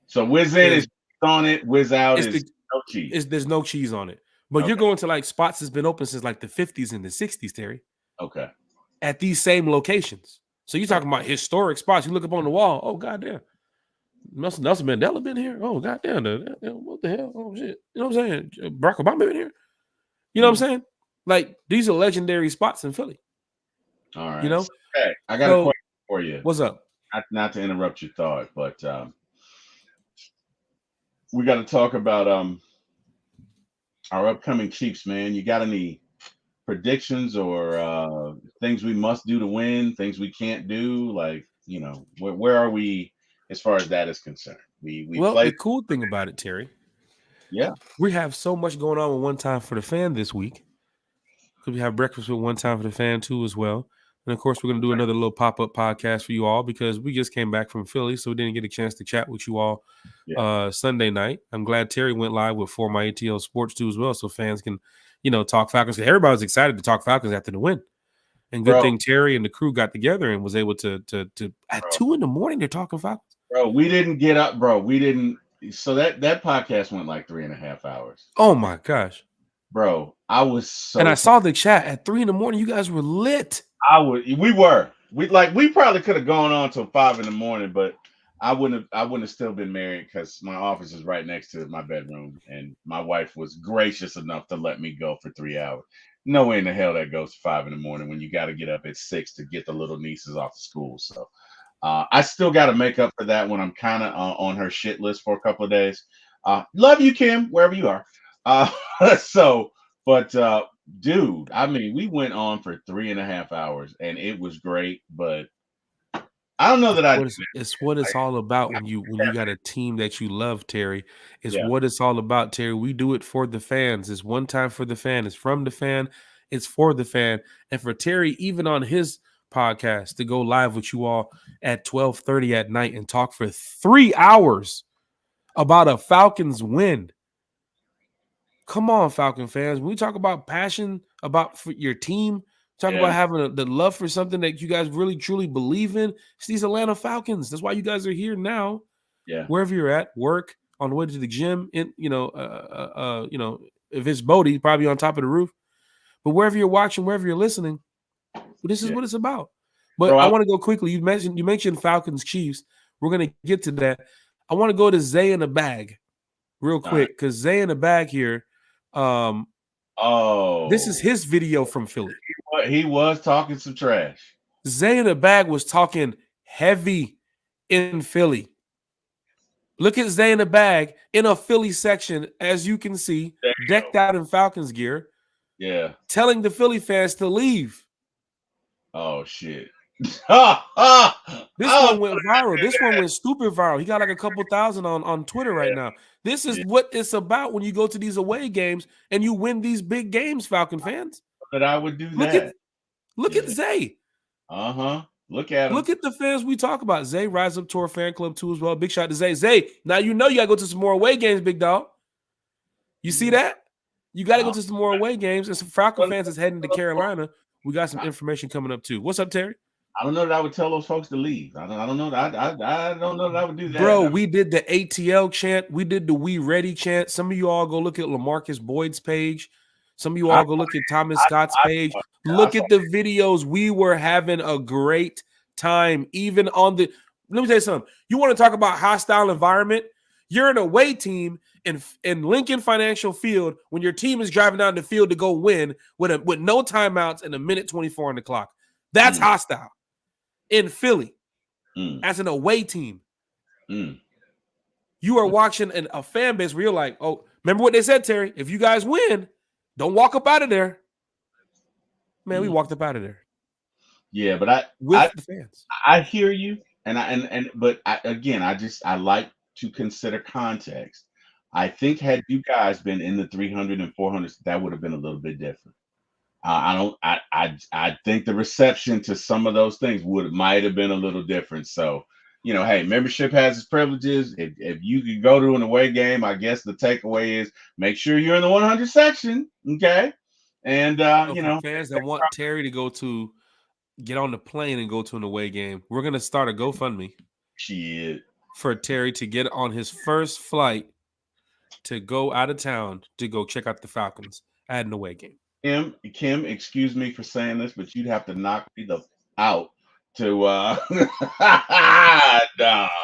So whiz in is on it, whiz out is no cheese. There's no cheese on it. But you're going to like spots that's been open since like the 50s and the 60s, Terry. Okay. At these same locations. So you're talking about historic spots. You look up on the wall. Oh, goddamn. Nelson Mandela been here? Oh, goddamn. What the hell? Oh, shit. You know what I'm saying? Barack Obama been here? You know what I'm saying? Like, these are legendary spots in Philly. All right. You know? Okay. I got a question for you. What's up? Not to interrupt your thought, but we got to talk about our upcoming Chiefs, man. You got any predictions or things we must do to win, things we can't do? Like, where are we as far as that is concerned? We the cool thing about it, Terry, yeah, we have so much going on with One Time for the Fan this week. Because we have breakfast with One Time for the Fan too as well. And of course, we're going to do another little pop-up podcast for you all because we just came back from Philly, so we didn't get a chance to chat with you all Sunday night. I'm glad Terry went live with For My ATL Sports too as well, so fans can, talk Falcons. Everybody was excited to talk Falcons after the win. And good thing Terry and the crew got together and was able to at 2 a.m. they're talking Falcons. Bro, we didn't get up, bro. We didn't. So that podcast went like 3.5 hours. Oh my gosh, bro! I was so. And I saw the chat at 3 a.m. You guys were lit. We probably could have gone on till 5 a.m, but I wouldn't have still been married because my office is right next to my bedroom, and my wife was gracious enough to let me go for 3 hours. No way in the hell that goes to 5 a.m. when you got to get up at 6 to get the little nieces off to school. So I still got to make up for that when I'm kind of on her shit list for a couple of days. Love you, Kim, wherever you are. Dude, I mean, we went on for 3.5 hours and it was great, but I don't know that it's what it's all about when you got a team that you love, Terry. It's what it's all about, Terry. We do it for the fans. It's One Time for the Fan. It's from the fan. It's for the fan. And for Terry, even on his podcast to go live with you all at 12:30 at night and talk for 3 hours about a Falcons win. Come on, Falcon fans. When we talk about passion about for your team, talk about having the love for something that you guys really truly believe in. It's these Atlanta Falcons. That's why you guys are here now. Yeah. Wherever you're at, work, on the way to the gym, in if it's Bodie, probably on top of the roof. But wherever you're watching, wherever you're listening, this is what it's about. But I want to go quickly. You mentioned Falcons Chiefs. We're gonna get to that. I want to go to Zay in the bag real quick because Zay in the bag here. This is his video from Philly. He was talking some trash. Zay in the bag was talking heavy in Philly. Look at Zay in the bag in a Philly section, as you can see, decked out in Falcons gear. Yeah. Telling the Philly fans to leave. Oh, shit. This one went viral. This one went stupid viral. He got like a couple thousand on Twitter right now. This is what it's about when you go to these away games and you win these big games, Falcon fans. But I would do that. Look at Zay. Look at him. Look at the fans we talk about. Zay, rise up to our fan club too as well. Big shout to Zay. Zay, now you know you got to go to some more away games, big dog. You see that? You got to go to some more away games. And some Falcon fans is heading to Carolina. We got some information coming up too. What's up, Terry? I don't know that I would tell those folks to leave. I don't know. I don't know that I would do that. Bro, we did the ATL chant. We did the We Ready chant. Some of you all go look at LaMarcus Boyd's page. Some of you all go look at Thomas Scott's page. Look at the videos. We were having a great time. Even on the – let me tell you something. You want to talk about hostile environment? You're an away team in Lincoln Financial Field when your team is driving down the field to go win with no timeouts and a minute 24 on the clock. That's hostile. In Philly, as an away team, you are watching a fan base where you're like, oh, remember what they said, Terry? If you guys win, don't walk up out of there. Man, we walked up out of there. Yeah, but the fans. I hear you, but I like to consider context. I think had you guys been in the 300 and 400s, that would have been a little bit different. I think the reception to some of those things might have been a little different. So, hey, membership has its privileges. If you could go to an away game, I guess the takeaway is make sure you're in the 100 section, okay? And fans that want Terry to get on the plane and go to an away game, we're gonna start a GoFundMe. Shit. For Terry to get on his first flight to go out of town to go check out the Falcons at an away game. Kim, excuse me for saying this, but you'd have to knock me out to no.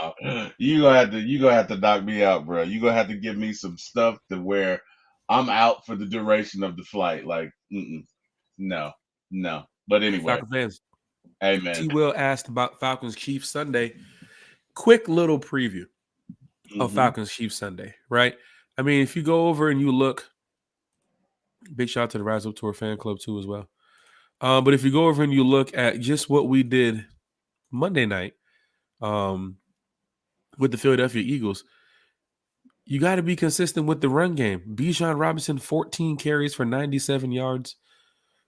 You gonna have to knock me out, bro. You gonna have to give me some stuff to where I'm out for the duration of the flight. Like, no. But anyway, Falcon fans. Hey man. T. Will asked about Falcons Chiefs Sunday. Quick little preview of Falcons Chiefs Sunday, right? I mean, if you go over and you look. Big shout out to the Rise Up Tour fan club too as well. But if you go over and you look at just what we did Monday night with the Philadelphia Eagles, you got to be consistent with the run game. Bijan Robinson, 14 carries for 97 yards.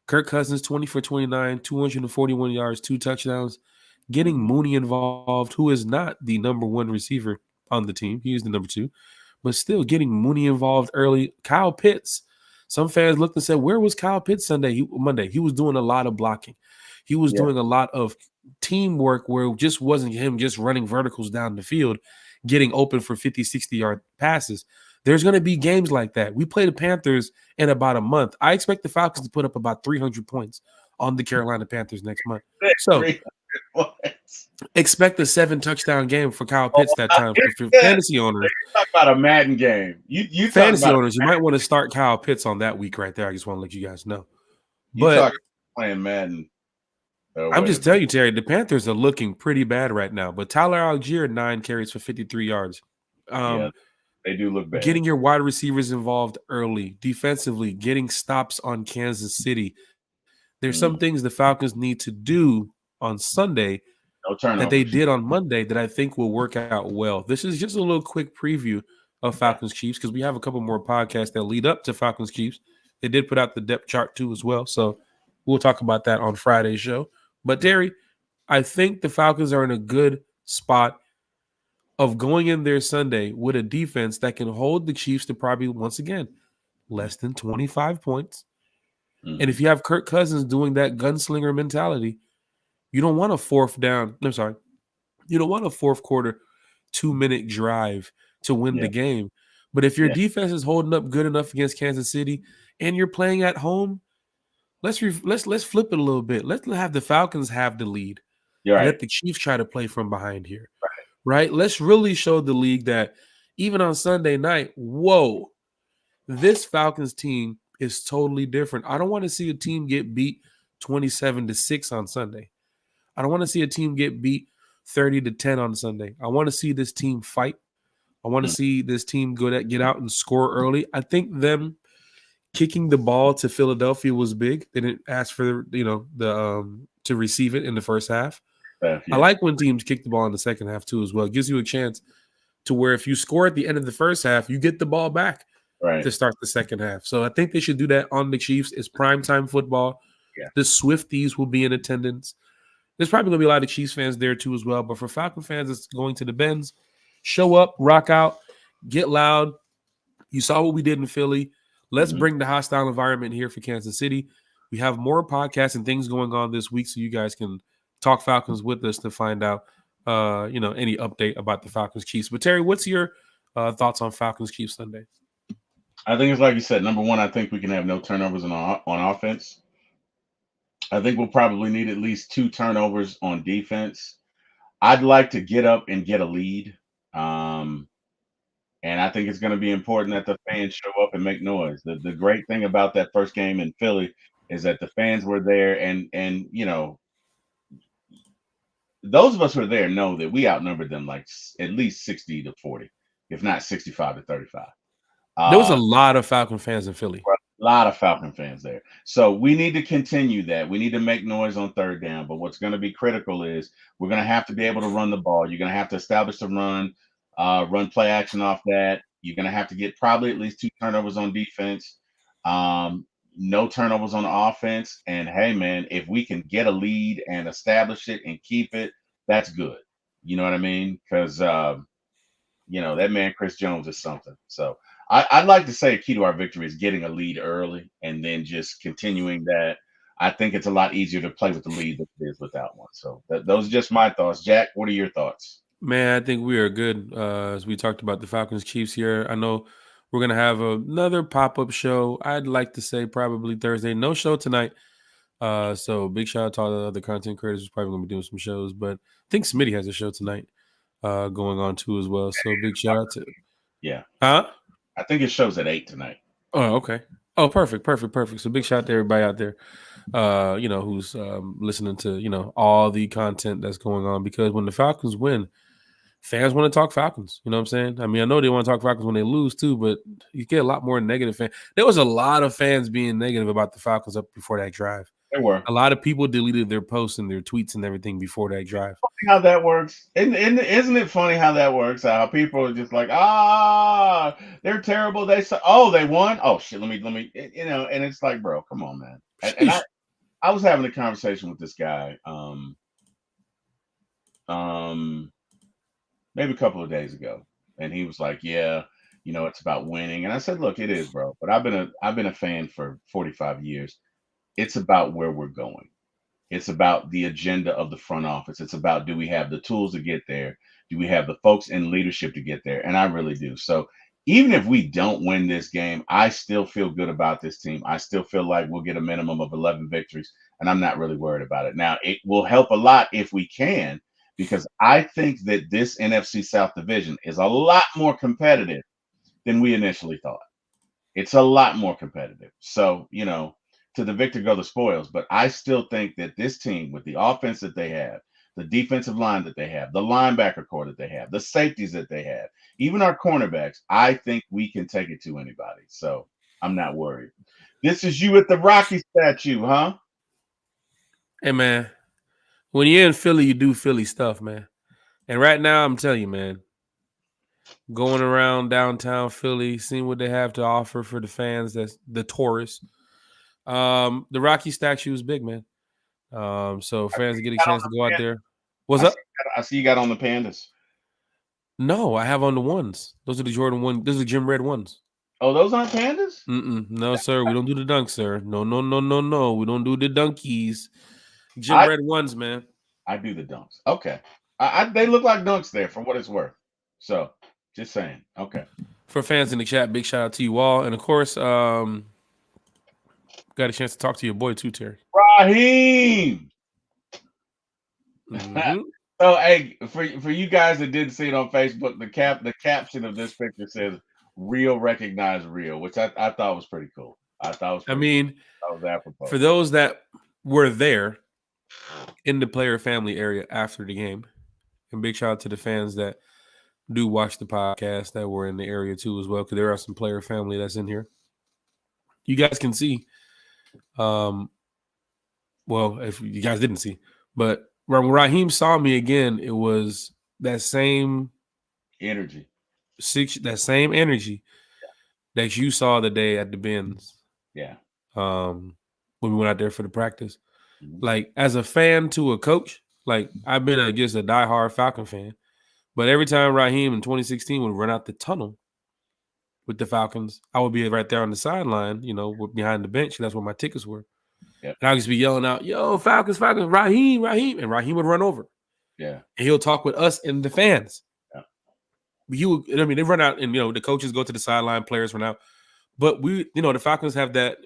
Kirk Cousins, 20 for 29, 241 yards, 2 touchdowns. Getting Mooney involved, who is not the number one receiver on the team. He is the number 2. But still getting Mooney involved early. Kyle Pitts. Some fans looked and said, where was Kyle Pitts Monday? He was doing a lot of blocking. He was doing a lot of teamwork where it just wasn't him just running verticals down the field, getting open for 50, 60-yard passes. There's going to be games like that. We play the Panthers in about a month. I expect the Falcons to put up about 300 points on the Carolina Panthers next month. So expect a 7-touchdown game for Kyle Pitts that time. For fantasy owners, talk about a Madden game. You fantasy owners, you might want to start Kyle Pitts on that week right there. I just want to let you guys know. But playing Madden. I'm just telling you, Terry, the Panthers are looking pretty bad right now. But Tyler Algier, 9 carries for 53 yards. They do look bad. Getting your wide receivers involved early, defensively, getting stops on Kansas City. There's some things the Falcons need to do on Sunday that they did on Monday that I think will work out well. This is just a little quick preview of Falcons Chiefs because we have a couple more podcasts that lead up to Falcons Chiefs. They did put out the depth chart too as well, so we'll talk about that on Friday's show. But Terry, I think the Falcons are in a good spot of going in there Sunday with a defense that can hold the Chiefs to probably, once again, less than 25 points. And Mm-hmm. if you have Kirk Cousins doing that gunslinger mentality, you don't want a fourth down. I'm sorry. You don't want a fourth quarter 2-minute drive to win Yeah, the game. But if your yeah, defense is holding up good enough against Kansas City and you're playing at home, let's flip it a little bit. Let's have the Falcons have the lead you're and right. let the Chiefs try to play from behind here. Right? Let's really show the league that even on Sunday night, whoa, this Falcons team is totally different. I don't want to see a team get beat 27-6 on Sunday. I don't want to see a team get beat 30-10 on Sunday. I want to see this team fight. I want to Mm, see this team get out and score early. I think them kicking the ball to Philadelphia was big. They didn't ask for the to receive it in the first half. I yeah, like when teams kick the ball in the second half too as well. It gives you a chance to where if you score at the end of the first half, you get the ball back right. to start the second half. So I think they should do that on the Chiefs. It's primetime football. Yeah, The Swifties will be in attendance. There's probably going to be a lot of Chiefs fans there too as well. But for Falcon fans, it's going to the Benz. Show up, rock out, get loud. You saw what we did in Philly. Let's hmm bring the hostile environment here for Kansas City. We have more podcasts and things going on this week, so you guys can talk Falcons with us to find out, any update about the Falcons Chiefs. But Terry, what's your thoughts on Falcons Chiefs Sunday? I think it's like you said. Number one, I think we can have no turnovers on offense. I think we'll probably need at least two turnovers on defense. I'd like to get up and get a lead. Um, and I think it's going to be important that the fans show up and make noise. The great thing about that first game in Philly is that the fans were there, and those of us who are there know that we outnumbered them like at least 60-40, if not 65-35. There was a Uh, lot of Falcon fans in Philly. a lot of Falcon fans there. So we need to continue that. We need to make noise on third down. But what's going to be critical is we're going to have to be able to run the ball. You're going to have to establish the run play action off that. You're going to have to get probably at least two turnovers on defense, no turnovers on offense. And hey, man, if we can get a lead and establish it and keep it, that's good. You know what I mean? Because that man Chris Jones is something. So I'd like to say a key to our victory is getting a lead early and then just continuing that. I think it's a lot easier to play with the lead than it is without one. So those are just my thoughts. Jack, what are your thoughts? Man, I think we are good. As we talked about the Falcons Chiefs here, I know we're gonna have another pop up show. I'd like to say probably Thursday. No show tonight. So big shout out to all the other content creators who's probably gonna be doing some shows. But I think Smitty has a show tonight going on too as well. So big shout out to Yeah, huh? I think it shows at 8 tonight. Oh, okay. Oh, perfect. So big shout out to everybody out there, who's listening to all the content that's going on because when the Falcons win, fans want to talk Falcons. You know what I'm saying? I mean, I know they want to talk Falcons when they lose too, but you get a lot more negative fans. There was a lot of fans being negative about the Falcons up before that drive. There were. A lot of people deleted their posts and their tweets and everything before that drive. How that works. And isn't it funny how that works out? How people are just like, they're terrible. They won. Oh shit, let me and it's like, bro, come on, man. And Sheesh. I was having a conversation with this guy um maybe a couple of days ago, and he was like, yeah, it's about winning. And I said, look, it is, bro, but I've been a fan for 45 years. It's about where we're going. It's about the agenda of the front office. It's about, do we have the tools to get there? Do we have the folks in leadership to get there? And I really do. So even if we don't win this game, I still feel good about this team. I still feel like we'll get a minimum of 11 victories, and I'm not really worried about it. Now, it will help a lot if we can, because I think that this NFC South division is a lot more competitive than we initially thought. It's a lot more competitive. So, to the victor go the spoils. But I still think that this team, with the offense that they have, the defensive line that they have, the linebacker core that they have, the safeties that they have, even our cornerbacks, I think we can take it to anybody. So I'm not worried. This is you at the Rocky statue, huh? Hey man, when you're in Philly, you do Philly stuff, man. And right now, I'm telling you, man, going around downtown Philly, seeing what they have to offer for the fans, that's the tourists. The Rocky statue is big, man. So fans get a Got on chance to the go out Pan- there. What's I see, up? I see you got on the Pandas. No, I have on the ones. Those are the Jordan one. Those are the Gym Red ones. Oh, those aren't Pandas? No, sir. We don't do the dunks, sir. No, no, no, no, no. We don't do the dunkies. Gym I Red ones, man. I do the dunks. Okay. They look like dunks there for what it's worth. So just saying. Okay. For fans in the chat, big shout out to you all. And of course, got a chance to talk to your boy too, Terry. Raheem. Mm-hmm. So hey, for you guys that didn't see it on Facebook, the caption of this picture says "Real recognize real," which I thought was pretty cool. I thought it was I pretty cool. mean, That was apropos. for those that were there in the player family area after the game, and big shout out to the fans that do watch the podcast that were in the area too as well, because there are some player family that's in here. You guys can see, well, if you guys didn't see, but when Raheem saw me again, it was that same Energy. that same energy that you saw the day at the Benz. Yeah. When we went out there for the practice. Mhm. Like as a fan to a coach, like I've been just a diehard Falcon fan. But every time Raheem in 2016 would run out the tunnel with the Falcons, I would be right there on the sideline, behind the bench. That's where my tickets were. Yep. And I would just be yelling out, "Yo, Falcons, Falcons, Raheem, Raheem." And Raheem would run over. Yeah. And he'll talk with us and the fans. Yeah. They run out and, the coaches go to the sideline, players run out. But the Falcons have that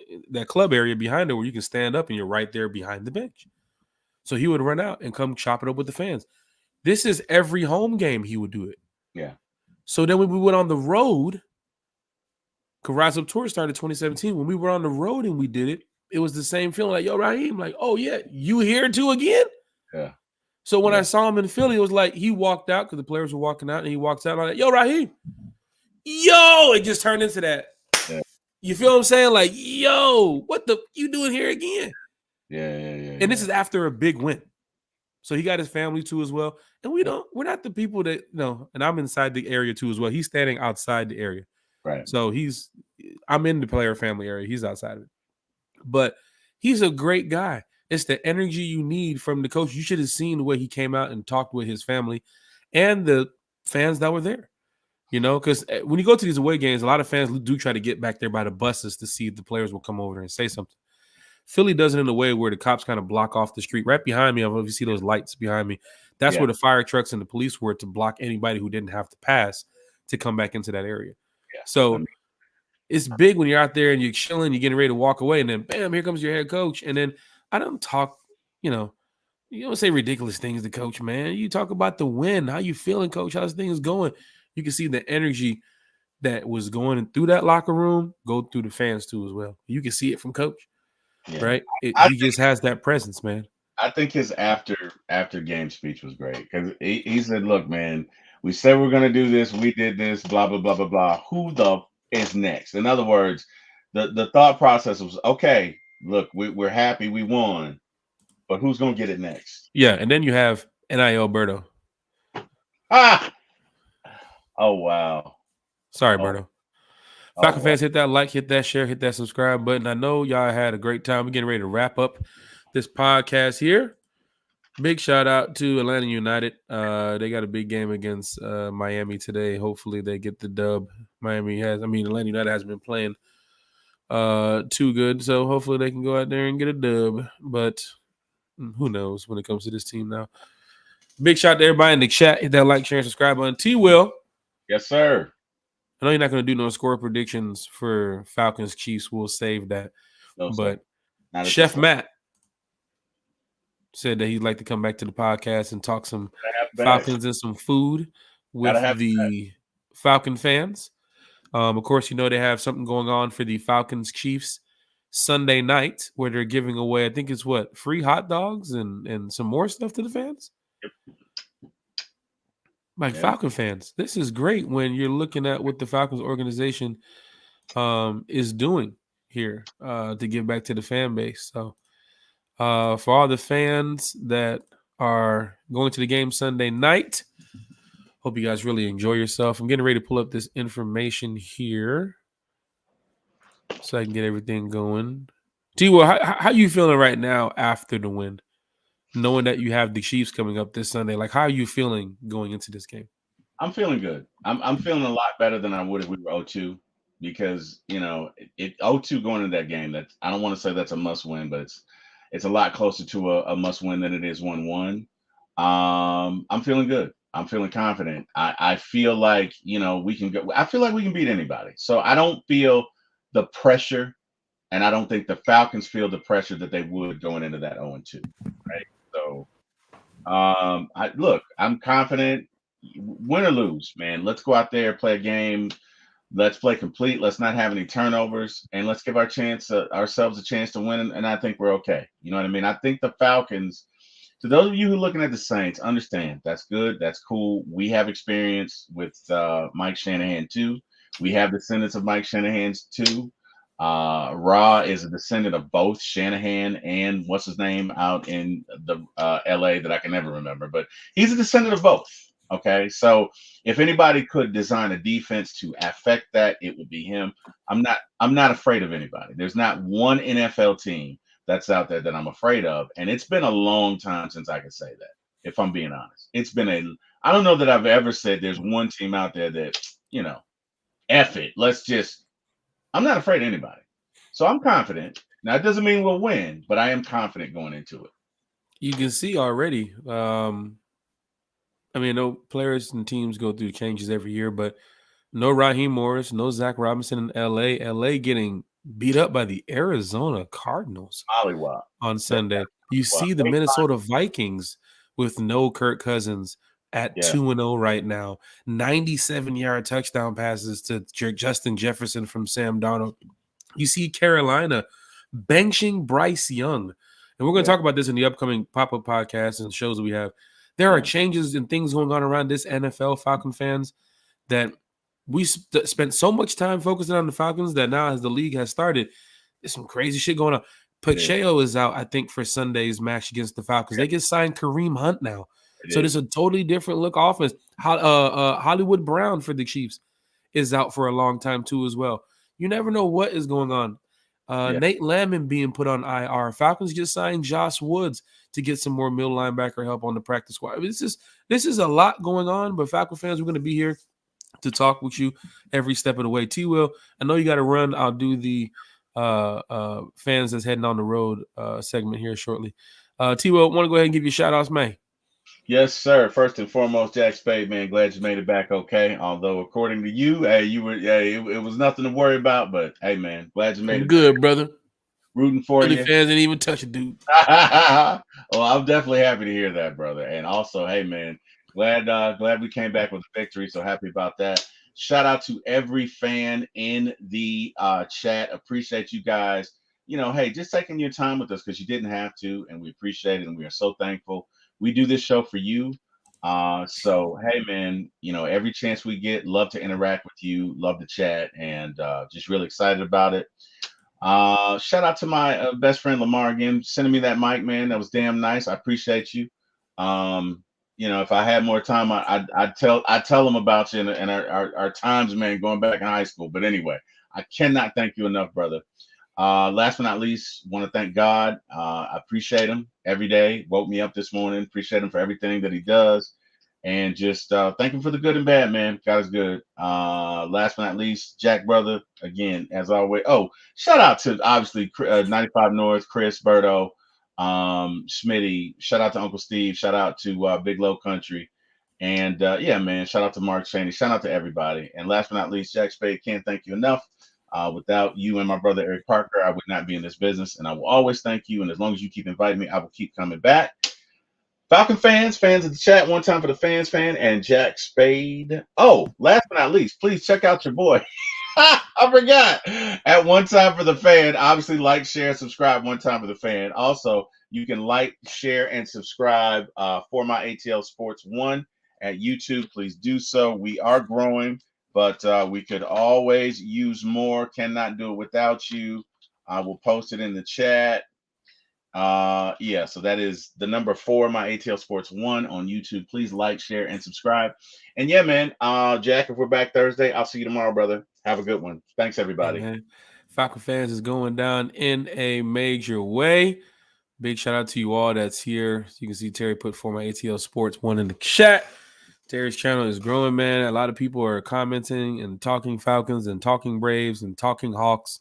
club area behind it where you can stand up and you're right there behind the bench. So he would run out and come chop it up with the fans. This is every home game he would do it. Yeah. So then when we went on the road, because Rise Up Tour started 2017. When we were on the road and we did it, it was the same feeling like, yo, Raheem, like, oh, yeah, you here too again? Yeah. So when I saw him in Philly, it was like he walked out because the players were walking out and he walks out like, yo, Raheem. Yo, it just turned into that. Yeah. You feel what I'm saying? Like, yo, what the you doing here again? Yeah. And this is after a big win. So he got his family too as well. And we're not the people that, and I'm inside the area too as well. He's standing outside the area. Right. So I'm in the player family area. He's outside of it. But he's a great guy. It's the energy you need from the coach. You should have seen the way he came out and talked with his family and the fans that were there. Because when you go to these away games, a lot of fans do try to get back there by the buses to see if the players will come over there and say something. Philly does it in a way where the cops kind of block off the street. Right behind me, I don't know if you see those lights behind me. That's where the fire trucks and the police were to block anybody who didn't have to pass to come back into that area. Yeah. So it's big when you're out there and you're chilling, you're getting ready to walk away, and then bam, here comes your head coach. And then I don't talk, you don't say ridiculous things to coach, man. You talk about the win. How you feeling, coach? How's things going? You can see the energy that was going through that locker room go through the fans too as well. You can see it from coach, right? He just has that presence, man. I think his after game speech was great because he said, "Look, man, we said we're going to do this. We did this. Blah blah blah blah blah. Who the is next?" In other words, the thought process was, "Okay, look, we're happy we won, but who's going to get it next?" Yeah, and then you have NIL Berto. Ah! Oh wow! Sorry, Berto. Falcon fans, hit that like, hit that share, hit that subscribe button. I know y'all had a great time. We're getting ready to wrap up this podcast here. Big shout out to Atlanta United. They got a big game against Miami today. Hopefully they get the dub. Atlanta United hasn't been playing too good, so hopefully they can go out there and get a dub. But who knows when it comes to this team now. Big shout out to everybody in the chat. Hit that like, share, and subscribe button. T-Will. Yes, sir. I know you're not going to do no score predictions for Falcons Chiefs. We'll save that. No, but Chef Matt said that he'd like to come back to the podcast and talk some Falcons and some food with the Falcon fans. Of course, they have something going on for the Falcons Chiefs Sunday night where they're giving away, I think it's free hot dogs and some more stuff to the fans. Yep. Falcon fans, this is great when you're looking at what the Falcons organization is doing here to give back to the fan base. So for all the fans that are going to the game Sunday night, hope you guys really enjoy yourself. I'm getting ready to pull up this information here so I can get everything going. T-Will, how you feeling right now after the win? knowing that you have the Chiefs coming up this Sunday? Like, how are you feeling going into this game? I'm feeling good. I'm feeling a lot better than I would if we were 0-2 because it 0-2 going into that game. That I don't want to say that's a must win, but it's a lot closer to a must win than it is 1-1. I'm feeling good. I'm feeling confident. I feel like we can go. I feel like we can beat anybody. So I don't feel the pressure, and I don't think the Falcons feel the pressure that they would going into that 0-2. Right. So I'm confident. Win or lose, man. Let's go out there, play a game. Let's play complete. Let's not have any turnovers, and let's give ourselves a chance to win. And I think we're okay. You know what I mean? I think the Falcons. To those of you who are looking at the Saints, understand that's good. That's cool. We have experience with Mike Shanahan too. We have descendants of Mike Shanahan's too. Ra is a descendant of both Shanahan and what's his name out in the LA that I can never remember, but he's a descendant of both. Okay, so if anybody could design a defense to affect that, it would be him. I'm not afraid of anybody. There's not one NFL team that's out there that I'm afraid of, and it's been a long time since I could say that. If I'm being honest, I don't know that I've ever said there's one team out there that F it. I'm not afraid of anybody. So I'm confident. Now it doesn't mean we'll win, but I am confident going into it. You can see already. I mean, no players and teams go through changes every year, but no Raheem Morris, no Zach Robinson in LA. LA getting beat up by the Arizona Cardinals Hollywop. on Sunday. You see the They Minnesota Vikings with no Kirk Cousins at Yeah. 2-0 right now. 97-yard touchdown passes to Justin Jefferson from Sam Darnold. You see Carolina benching Bryce Young. And we're going to Yeah. talk about this in the upcoming pop-up podcasts and shows that we have. There are changes and things going on around this NFL, Falcon fans, that we spent so much time focusing on the Falcons that now as the league has started, there's some crazy shit going on. Pacheco is out, I think, for Sunday's match against the Falcons. They just signed Kareem Hunt now. So there's a totally different look offense. Hollywood Brown for the Chiefs is out for a long time too as well. You never know what is going on. Nate Landman being put on IR. Falcons just signed Josh Woods to get some more middle linebacker help on the practice squad. I mean, this is a lot going on, but Falcon fans, we're going to be here to talk with you every step of the way. T-Will, I know you got to run. I'll do the fans that's heading on the road segment here shortly. T-Will, want to go ahead and give you shout outs, man? Yes, sir. First and foremost, Jack Spade, man, glad you made it back okay. Although, according to you, hey, it was nothing to worry about. But hey, man, glad you made it. Good, back. Brother. Rooting for Philly you. fans didn't even touch it, dude. Well, I'm definitely happy to hear that, brother. And also, hey, man, glad we came back with a victory. So happy about that. Shout out to every fan in the chat. Appreciate you guys. Hey, just taking your time with us because you didn't have to, and we appreciate it, and we are so thankful. We do this show for you. So hey, man, every chance we get, love to interact with you, love to chat, and just really excited about it. Shout out to my best friend Lamar again, sending me that mic, man. That was damn nice. I appreciate you. If I had more time, I'd tell him about you and our times, man, going back in high school. But anyway, I cannot thank you enough, brother. Last but not least, want to thank God. I appreciate him every day. Woke me up this morning. Appreciate him for everything that he does. And just thank him for the good and bad, man. God is good. Last but not least, Jack, brother, again, as always. Oh, shout out to, obviously, 95 North, Chris, Berto, Smitty. Shout out to Uncle Steve. Shout out to Big Low Country. And, yeah, man, shout out to Mark Cheney. Shout out to everybody. And last but not least, Jack Spade, can't thank you enough. Without you and my brother Eric Parker, I would not be in this business, and I will always thank you. And as long as you keep inviting me, I will keep coming back. Falcon fans of the chat, one time for the fans fan and Jack Spade. Oh, last but not least, please check out your boy. I forgot. At One Time for the Fan, obviously like, share, subscribe. One Time for the Fan. Also, you can like, share, and subscribe for my ATL Sports 1 at YouTube. Please do so. We are growing, but we could always use more. Cannot do it without you. I will post it in the chat. So that is the number 4, my ATL Sports 1 on YouTube. Please like, share, and subscribe. And yeah, man, Jack, if we're back Thursday, I'll see you tomorrow, brother. Have a good one. Thanks, everybody. Hey, Falcon fans is going down in a major way. Big shout out to you all that's here. You can see Terry put for my ATL Sports 1 in the chat. Terry's channel is growing, man. A lot of people are commenting and talking Falcons and talking Braves and talking Hawks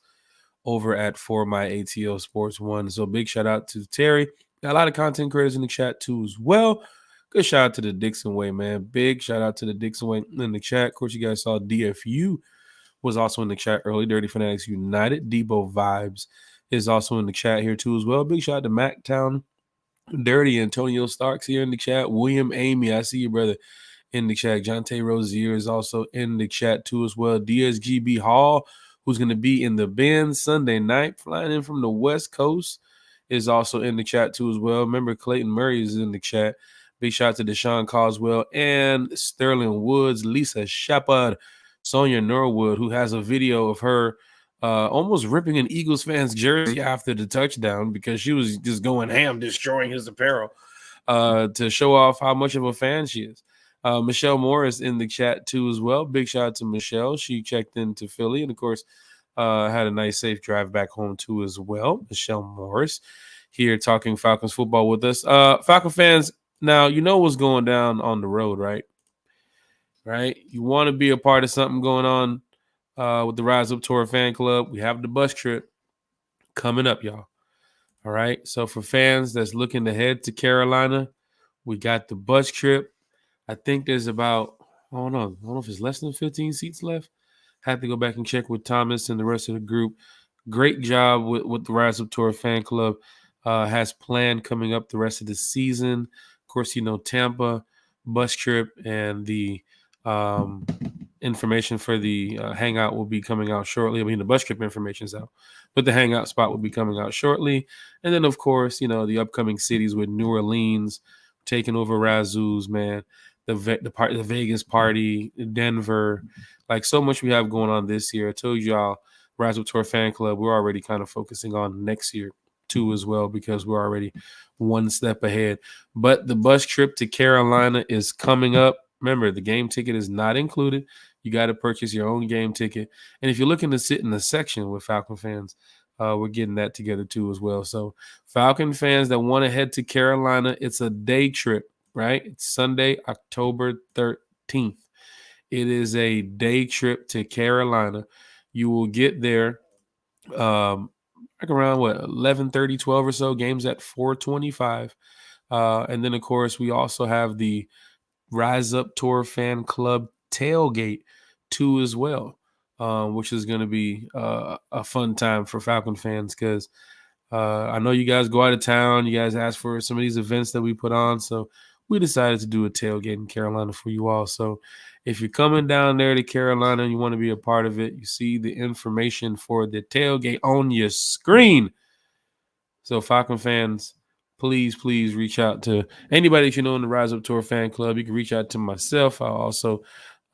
over at For My ATL Sports 1. So big shout out to Terry. Got a lot of content creators in the chat too as well. Good shout out to the Dixon Way, man. Big shout out to the Dixon Way in the chat. Of course, you guys saw DFU was also in the chat early. Dirty Fanatics United. Debo Vibes is also in the chat here too as well. Big shout out to MacTown. Dirty Antonio Starks here in the chat. William Amy, I see you, brother, in the chat. Jonte Rozier is also in the chat too as well. DSGB Hall, who's going to be in the Bend Sunday night, flying in from the West Coast, is also in the chat too as well. Remember, Clayton Murray is in the chat. Big shout out to Deshaun Coswell and Sterling Woods, Lisa Shepard, Sonia Norwood, who has a video of her almost ripping an Eagles fan's jersey after the touchdown because she was just going ham, destroying his apparel to show off how much of a fan she is. Michelle Morris in the chat too as well. Big shout out to Michelle. She checked into Philly and, of course, had a nice, safe drive back home too as well. Michelle Morris here talking Falcons football with us. Falcon fans, now you know what's going down on the road, right? Right? You want to be a part of something going on with the Rise Up Tour fan club. We have the bus trip coming up, y'all. All right. So for fans that's looking to head to Carolina, we got the bus trip. I think there's about, I don't know if it's less than 15 seats left. Had to go back and check with Thomas and the rest of the group. Great job with the Rise Up Tour fan club. Has planned coming up the rest of the season. Of course, you know, Tampa bus trip and the information for the hangout will be coming out shortly. I mean, the bus trip information is out, but the hangout spot will be coming out shortly. And then, of course, you know, the upcoming cities with New Orleans taking over Razoo's, man. The Vegas party, Denver, like so much we have going on this year. I told y'all, Rise Up Tour Fan Club, we're already kind of focusing on next year too as well because we're already one step ahead. But the bus trip to Carolina is coming up. Remember, the game ticket is not included. You got to purchase your own game ticket. And if you're looking to sit in the section with Falcon fans, we're getting that together too as well. So Falcon fans that want to head to Carolina, it's a day trip. Right? It's Sunday, October 13th. It is a day trip to Carolina. You will get there like around 11:30, 12 or so. Games at 4:25. And then, of course, we also have the Rise Up Tour Fan Club tailgate too as well, which is going to be a fun time for Falcon fans because I know you guys go out of town. You guys ask for some of these events that we put on. So we decided to do a tailgate in Carolina for you all. So if you're coming down there to Carolina and you want to be a part of it, you see the information for the tailgate on your screen. So Falcon fans, please reach out to anybody that you know in the Rise Up Tour fan club. You can reach out to myself. I'll also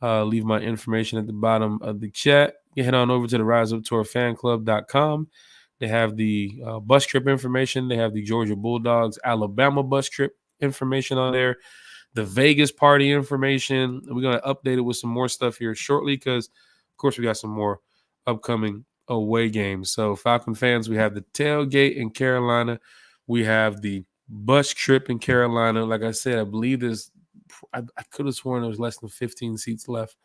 leave my information at the bottom of the chat. You head on over to the riseuptourfanclub.com. They have the bus trip information. They have the Georgia Bulldogs Alabama bus trip information on there. The Vegas party information. We're going to update it with some more stuff here shortly because, of course, we got some more upcoming away games. So Falcon fans, we have the tailgate in Carolina. We have the bus trip in Carolina. Like I said, I believe I could have sworn there was less than 15 seats left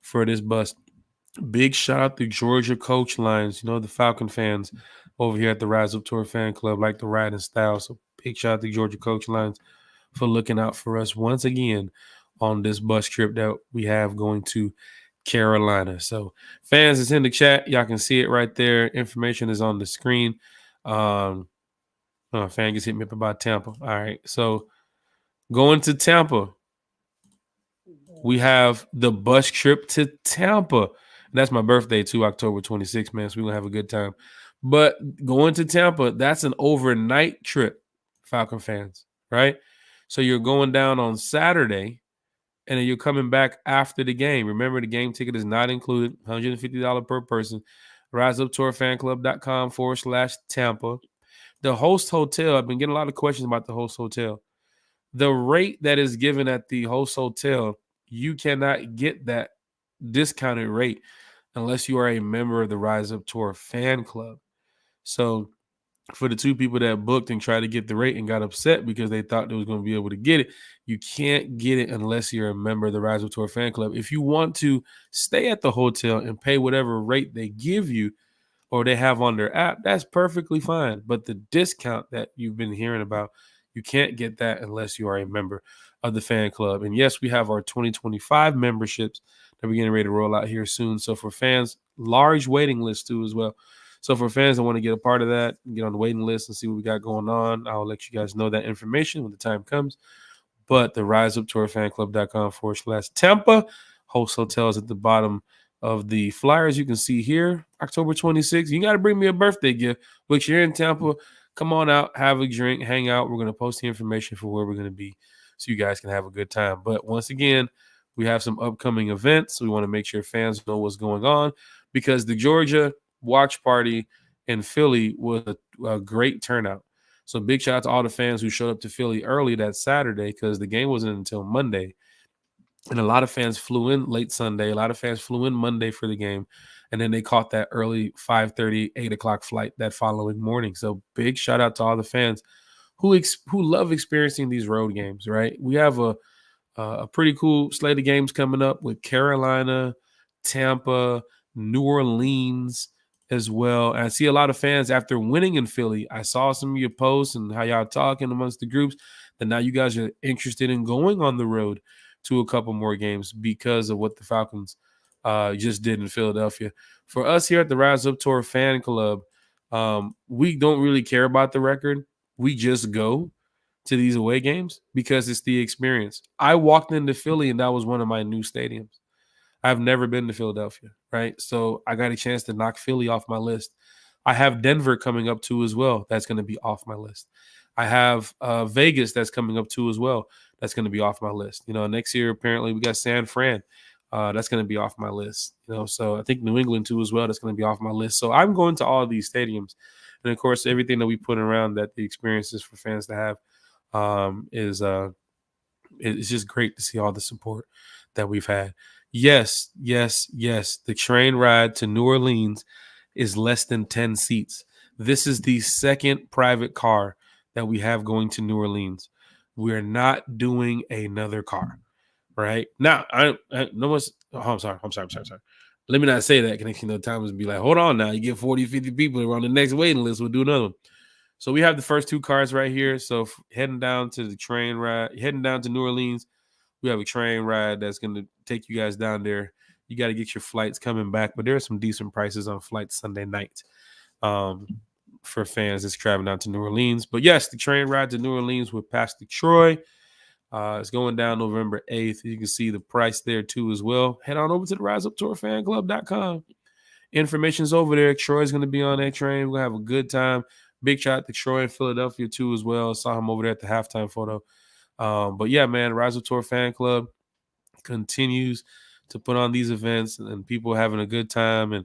for this bus. Big shout out to Georgia Coach Lines. You know, the Falcon fans over here at the Rise Up Tour Fan Club like the ride in style. So big shout out to Georgia Coach Lines for looking out for us once again on this bus trip that we have going to Carolina. So fans, it's in the chat. Y'all can see it right there. Information is on the screen. Fan just hit me up about Tampa. All right. So going to Tampa, we have the bus trip to Tampa. That's my birthday too, October 26th, man. So we're going to have a good time. But going to Tampa, that's an overnight trip, Falcon fans, right? So you're going down on Saturday, and then you're coming back after the game. Remember, the game ticket is not included, $150 per person. RiseUpTourFanClub.com/Tampa. The host hotel, I've been getting a lot of questions about the host hotel. The rate that is given at the host hotel, you cannot get that discounted rate unless you are a member of the Rise Up Tour fan club. So for the two people that booked and tried to get the rate and got upset because they thought they was going to be able to get it, you can't get it unless you're a member of the Rise of Tour fan club. If you want to stay at the hotel and pay whatever rate they give you or they have on their app, that's perfectly fine. But the discount that you've been hearing about, you can't get that unless you are a member of the fan club. And yes, we have our 2025 memberships that we're getting ready to roll out here soon. So for fans, large waiting list too as well. So for fans that want to get a part of that, get on the waiting list and see what we got going on, I'll let you guys know that information when the time comes. But the riseuptourfanclub.com/Tampa host hotels at the bottom of the flyers you can see here, October 26th. You got to bring me a birthday gift, which you're in Tampa. Come on out, have a drink, hang out. We're going to post the information for where we're going to be so you guys can have a good time. But once again, we have some upcoming events. We want to make sure fans know what's going on because the Georgia watch party in Philly was a great turnout. So big shout out to all the fans who showed up to Philly early that Saturday because the game wasn't until Monday. And a lot of fans flew in late Sunday. A lot of fans flew in Monday for the game. And then they caught that early 5:30, 8 o'clock flight that following morning. So big shout out to all the fans who love experiencing these road games, right? We have a pretty cool slate of games coming up with Carolina, Tampa, New Orleans as well. And I see a lot of fans after winning in Philly. I saw some of your posts and how y'all talking amongst the groups that now you guys are interested in going on the road to a couple more games because of what the Falcons just did in Philadelphia. For us here at the Rise Up Tour fan club, we don't really care about the record. We just go to these away games because it's the experience. I walked into Philly and that was one of my new stadiums. I've never been to Philadelphia, right? So I got a chance to knock Philly off my list. I have Denver coming up too as well. That's going to be off my list. I have Vegas that's coming up too as well. That's going to be off my list. Next year apparently we got San Fran. That's going to be off my list. So I think New England too as well. That's going to be off my list. So I'm going to all of these stadiums, and of course everything that we put around that the experiences for fans to have it's just great to see all the support that we've had. Yes. The train ride to New Orleans is less than 10 seats. This is the second private car that we have going to New Orleans. We're not doing another car, right? Now, I'm sorry. Let me not say that because times be like, hold on now. You get 40, 50 people around the next waiting list. We'll do another one. So we have the first two cars right here. So heading down to New Orleans, we have a train ride that's going to take you guys down there. You got to get your flights coming back, but there are some decent prices on flights Sunday night for fans that's traveling down to New Orleans. But yes, the train ride to New Orleans with Pastor Troy. It's going down November 8th. You can see the price there too as well. Head on over to the riseuptourfanclub.com. Information's over there. Troy's going to be on that train. We're going to have a good time. Big shout out to Troy in Philadelphia too as well. Saw him over there at the halftime photo. But yeah, man, Rise Up Tour Fan Club continues to put on these events and people having a good time. And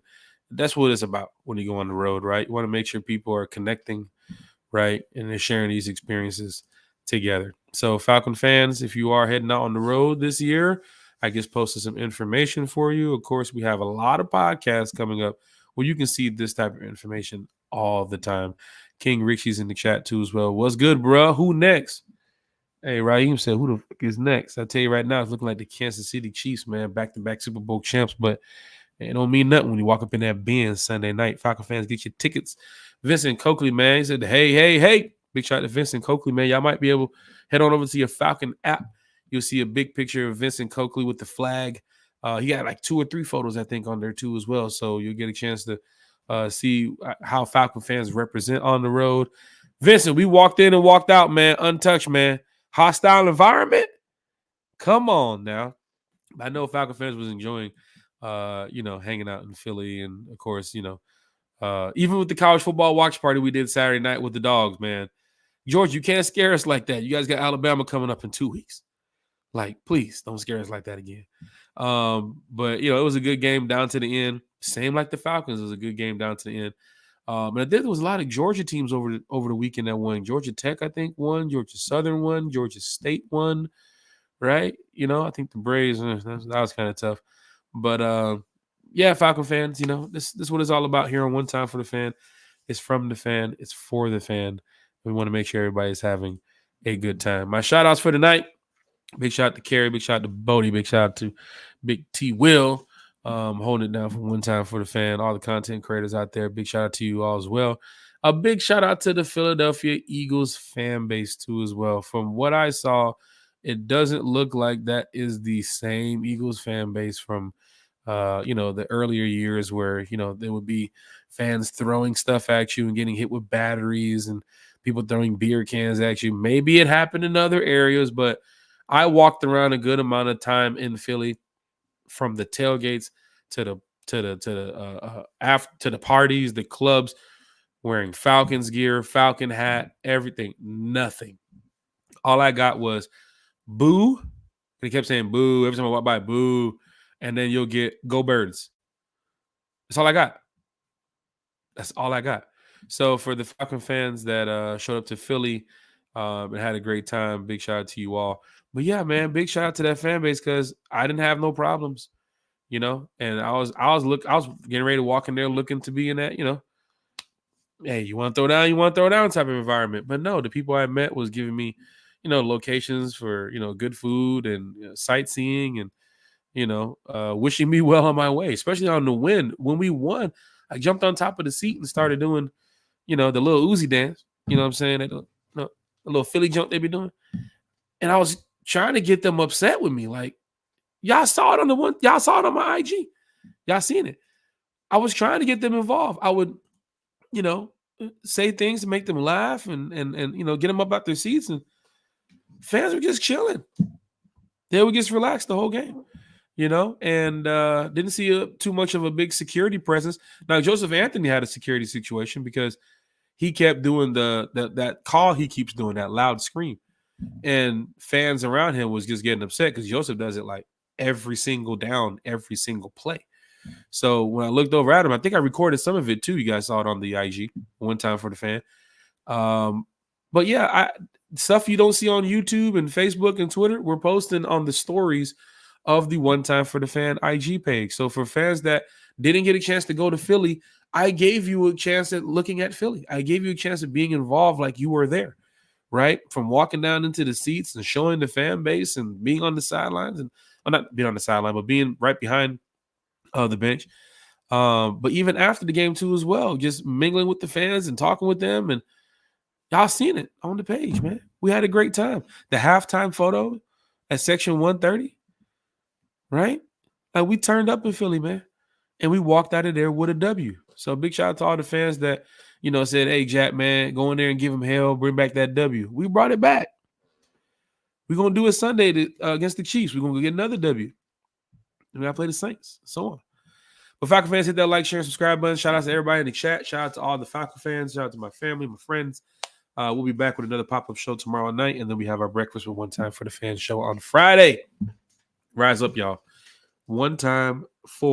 that's what it's about when you go on the road, right? You want to make sure people are connecting, right? And they're sharing these experiences together. So Falcon fans, if you are heading out on the road this year, I just posted some information for you. Of course, we have a lot of podcasts coming up where you can see this type of information all the time. King Richie's in the chat too as well. What's good, bro? Who next? Hey, Raheem said, who the fuck is next? I tell you right now, it's looking like the Kansas City Chiefs, man, back-to-back Super Bowl champs, but it don't mean nothing when you walk up in that Benz Sunday night. Falcon fans, get your tickets. Vincent Coakley, man, he said, hey. Big shout out to Vincent Coakley, man. Y'all might be able to head on over to your Falcon app. You'll see a big picture of Vincent Coakley with the flag. He got like 2 or 3 photos, I think, on there too as well. So you'll get a chance to see how Falcon fans represent on the road. Vincent, we walked in and walked out, man, untouched, man. Hostile environment? Come on now. I know Falcon fans was enjoying, hanging out in Philly. And, of course, even with the college football watch party we did Saturday night with the dogs, man. George, you can't scare us like that. You guys got Alabama coming up in 2 weeks. Like, please don't scare us like that again. But, it was a good game down to the end. Same like the Falcons. It was a good game down to the end. And I think there was a lot of Georgia teams over the weekend that won. Georgia Tech, I think, won. Georgia Southern won. Georgia State won. Right? I think the Braves, that was kind of tough. But, yeah, Falcon fans, this is what it's all about here on One Time for the Fan. It's from the fan. It's for the fan. We want to make sure everybody's having a good time. My shout outs for tonight. Big shout out to Kerry. Big shout out to Bodie. Big shout out to Big T Will. Holding it down for one time for the fan. All the content creators out there. Big shout out to you all as well. A big shout out to the Philadelphia Eagles fan base too as well. From what I saw, it doesn't look like that is the same Eagles fan base from the earlier years where, there would be fans throwing stuff at you and getting hit with batteries and people throwing beer cans at you. Maybe it happened in other areas, but I walked around a good amount of time in Philly, from the tailgates to the parties, the clubs, wearing Falcons gear, Falcon hat, everything. Nothing. All I got was boo. He kept saying boo every time I walk by, boo, and then you'll get go Birds. That's all I got. That's all I got. So for the Falcon fans that showed up to Philly and had a great time, big shout out to you all. But yeah, man, big shout out to that fan base because I didn't have no problems, and I was getting ready to walk in there looking to be in that, hey, you want to throw down type of environment. But no, the people I met was giving me, locations for, good food and sightseeing and, wishing me well on my way, especially on the win. When we won, I jumped on top of the seat and started doing, the little Uzi dance. You know what I'm saying? The little Philly jump they be doing. And I was trying to get them upset with me. Like, y'all saw it on my IG. Y'all seen it. I was trying to get them involved. I would, say things to make them laugh and get them up out their seats. And fans were just chilling. They were just relaxed the whole game. And didn't see too much of a big security presence. Now, Joseph Anthony had a security situation because he kept doing that call he keeps doing, that loud scream. And fans around him was just getting upset because Joseph does it like every single down, every single play. So when I looked over at him, I think I recorded some of it too. You guys saw it on the IG one time for the fan. But yeah, stuff you don't see on YouTube and Facebook and Twitter, we're posting on the stories of the One Time for the Fan IG page. So for fans that didn't get a chance to go to Philly, I gave you a chance at looking at Philly. I gave you a chance at being involved like you were there, right? From walking down into the seats and showing the fan base and being on the sidelines and not being on the sideline, but being right behind the bench. But even after the game too as well, just mingling with the fans and talking with them, and y'all seen it on the page, man. We had a great time. The halftime photo at section 130, right? Like, we turned up in Philly, man, and we walked out of there with a W. So big shout out to all the fans that, said, hey, Jack, man, go in there and give them hell, bring back that W. We brought it back. We're going to do it Sunday against the Chiefs. We're going to get another W. And we got to play the Saints, so on. But Falcon fans, hit that like, share, and subscribe button. Shout out to everybody in the chat. Shout out to all the Falcon fans. Shout out to my family, my friends. We'll be back with another pop-up show tomorrow night, and then we have our Breakfast with One Time for the Fan show on Friday. Rise up, y'all. One time for